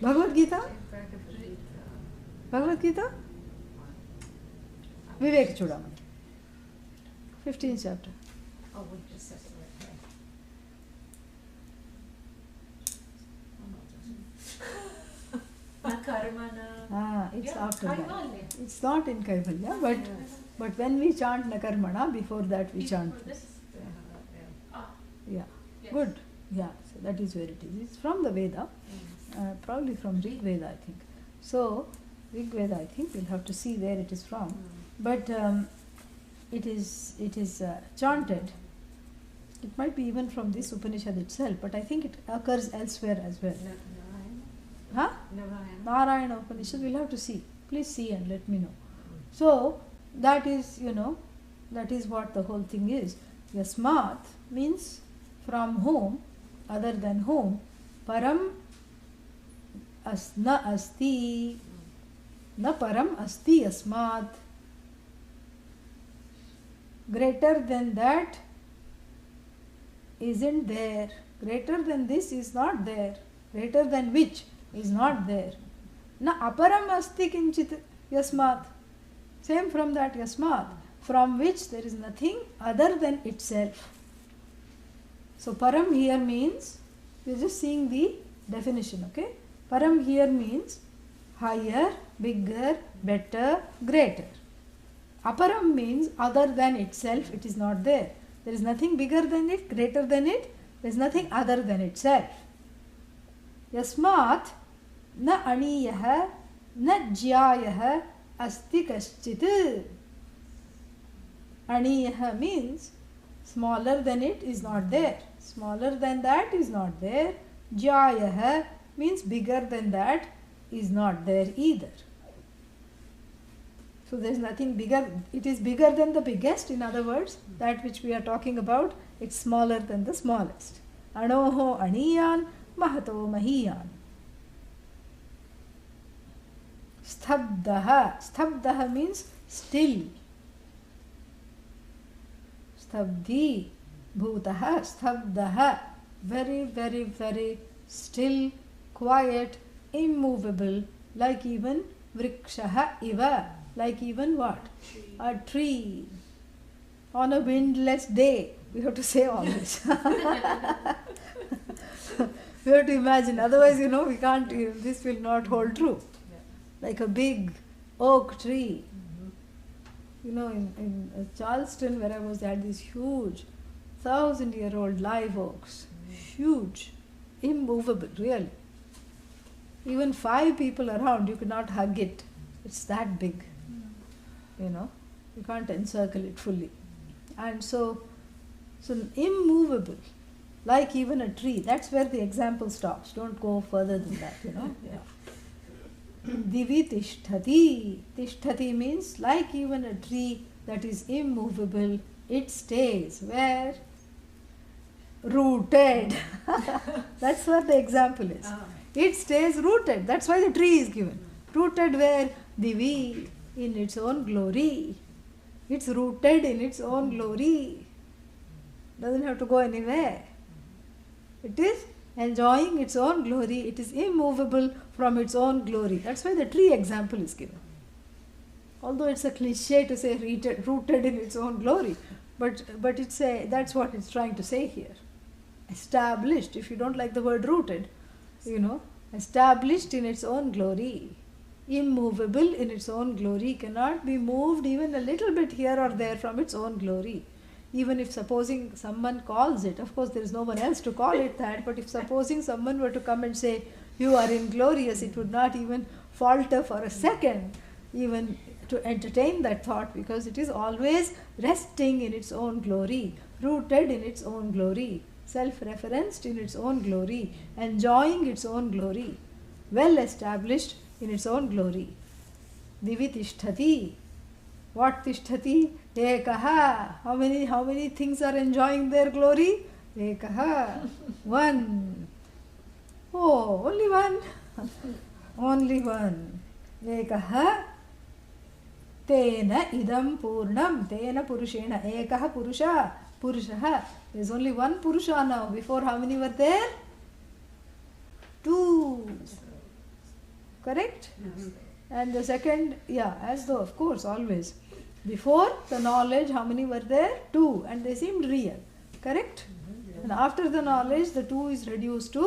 Bhagavad Gita? Bhagavad Gita? Vivek Chudamani. 15th chapter. Oh, wait just a second. It's after that. It's not in Kaivalya, but when we chant Nakarmana, before that we chant this. Yeah, good. Yeah, so that is where it is. It's from the Veda, probably from Rig Veda, I think. So, Rig Veda, I think we'll have to see where it is from. But it is chanted. It might be even from this Upanishad itself, but I think it occurs elsewhere as well. Huh? Narayana Upanishad, we'll have to see. Please see and let me know. So, that is, that is what the whole thing is. Yasmat means from whom, other than whom, param na asti, na param asti yasmat. Greater than that isn't there. Greater than this is not there. Greater than which is not there. Na aparam asti kinchit yasmat. Same from that yasmat, from which there is nothing other than itself. So param here means, we are just seeing the definition, okay? Param here means higher, bigger, better, greater. Aparam means other than itself, it is not there. There is nothing bigger than it, greater than it, there is nothing other than itself. Yasmat na aniyah na jyayah asti kaschit. Aniyah means smaller than it is not there. Smaller than that is not there. Jyayah means bigger than that is not there either. So there is nothing bigger. It is bigger than the biggest. In other words, that which we are talking about, it's smaller than the smallest. Anoho aniyan mahato mahiyan. Stabdaha. Stabdaha means still. Stabdi. Bhutaha. Stabdaha. Very, very, very still, quiet, immovable, like even vrikshaha iva. Like even what? A tree. On a windless day. We have to say all this. We have to imagine. Otherwise, we can't, this will not hold true. Like a big oak tree. In Charleston, where I was, they had these huge 1,000-year-old live oaks. Huge. Immovable, really. Even 5 people around, you could not hug it. It's that big. You can't encircle it fully. And so immovable, like even a tree. That's where the example stops. Don't go further than that, Yeah. Divi tishtati. Tishtati means like even a tree that is immovable, it stays. Where? Rooted. That's what the example is. It stays rooted. That's why the tree is given. Rooted where? Divi. In its own glory. It's rooted in its own glory. Doesn't have to go anywhere. It is enjoying its own glory. It is immovable from its own glory. That's why the tree example is given. Although it's a cliche to say rooted in its own glory, but that's what it's trying to say here. Established. If you don't like the word rooted, established in its own glory. Immovable in its own glory, cannot be moved even a little bit here or there from its own glory. Even if supposing someone calls it, of course there is no one else to call it that, but if supposing someone were to come and say, you are inglorious, it would not even falter for a second even to entertain that thought, because it is always resting in its own glory, rooted in its own glory, self-referenced in its own glory, enjoying its own glory, well established in its own glory. Divi tishtati. What tishtati? Ekaha. How many things are enjoying their glory? Ekaha. One. Oh, only one. Only one. Ekaha. Tena idam purnam. Tena purushena. Ekaha purusha. Purushaha. There is only one purusha now. Before how many were there? two. Correct? And the second, as though, of course, always. Before the knowledge, how many were there? Two, and they seemed real. Correct? And after the knowledge, the two is reduced to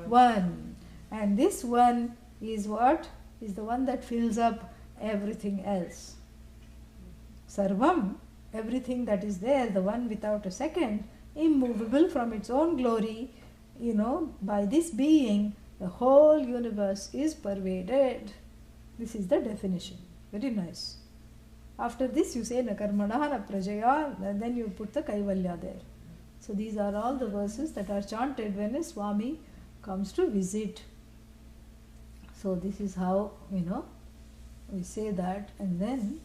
one. And this one is what? Is the one that fills up everything else. Sarvam, everything that is there, the one without a second, immovable from its own glory, by this being, the whole universe is pervaded. This is the definition. Very nice. After this you say na karmana na prajaya, and then you put the kaivalya there. So these are all the verses that are chanted when a Swami comes to visit. So this is how, we say that, and then,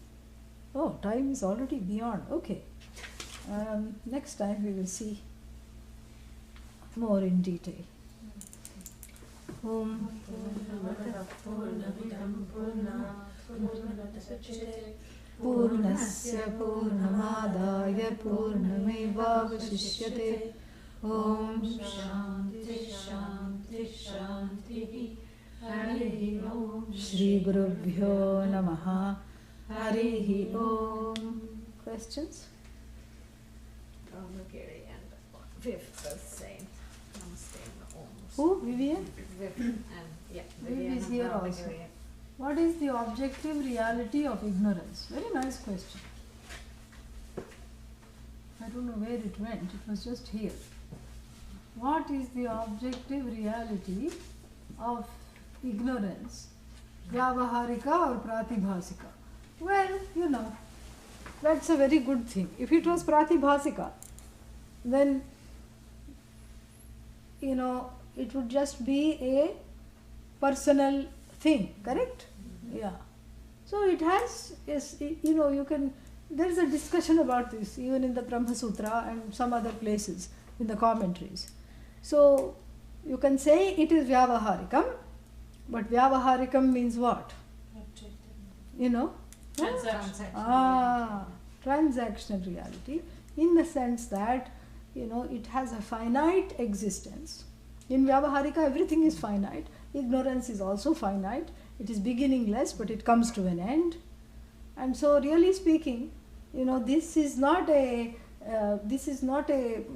time is already beyond. Okay. Next time we will see more in detail. Om Purnasya Purnamadaya Purnamevavashishyate. Om Shanti Shanti Shanti. Hari Om. Shri Gurubhyo Namaha. Hari Om. Questions? Brahmagiri and Viv both same. Namaste and Om. Who? Vivian? Viv and Viv Vivian is and here Brahmagiri. also. What is the objective reality of ignorance? Very nice question. I don't know where it went. It was just here. What is the objective reality of ignorance? Vyavaharika or pratibhasika? Well, that's a very good thing. If it was pratibhasika, then, it would just be a personal thing, correct? Yeah. So it has, you can, there is a discussion about this even in the Brahma Sutra and some other places in the commentaries. So you can say it is Vyavaharikam, but Vyavaharikam means what? Transactional reality, in the sense that, it has a finite existence. In Vyavaharika, everything is finite. Ignorance is also finite. It is beginningless, but it comes to an end. And so, really speaking, this is not a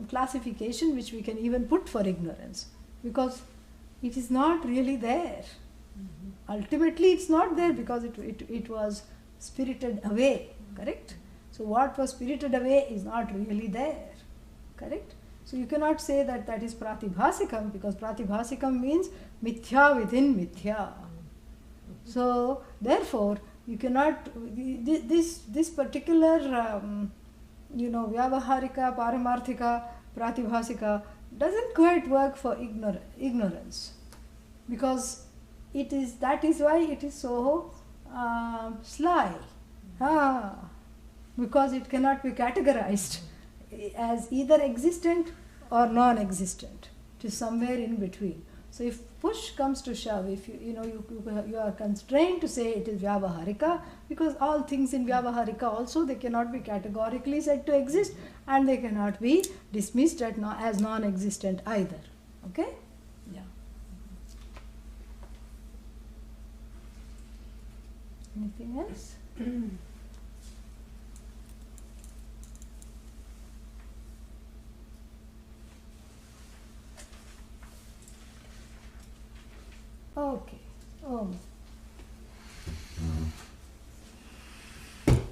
classification which we can even put for ignorance, because it is not really there. Ultimately, it's not there because it was spirited away. Correct? So, what was spirited away is not really there. Correct? So, you cannot say that is pratibhasikam, because pratibhasikam means mithya within mithya. So, therefore, you cannot, this particular, vyavaharika, paramarthika, pratibhasika doesn't quite work for ignorance, because that is why it is so sly, because it cannot be categorized as either existent or non-existent. It is somewhere in between. So if push comes to shove, if you are constrained to say it is Vyavaharika, because all things in Vyavaharika also, they cannot be categorically said to exist, and they cannot be dismissed as non-existent either. Okay? Yeah. Anything else? Okay.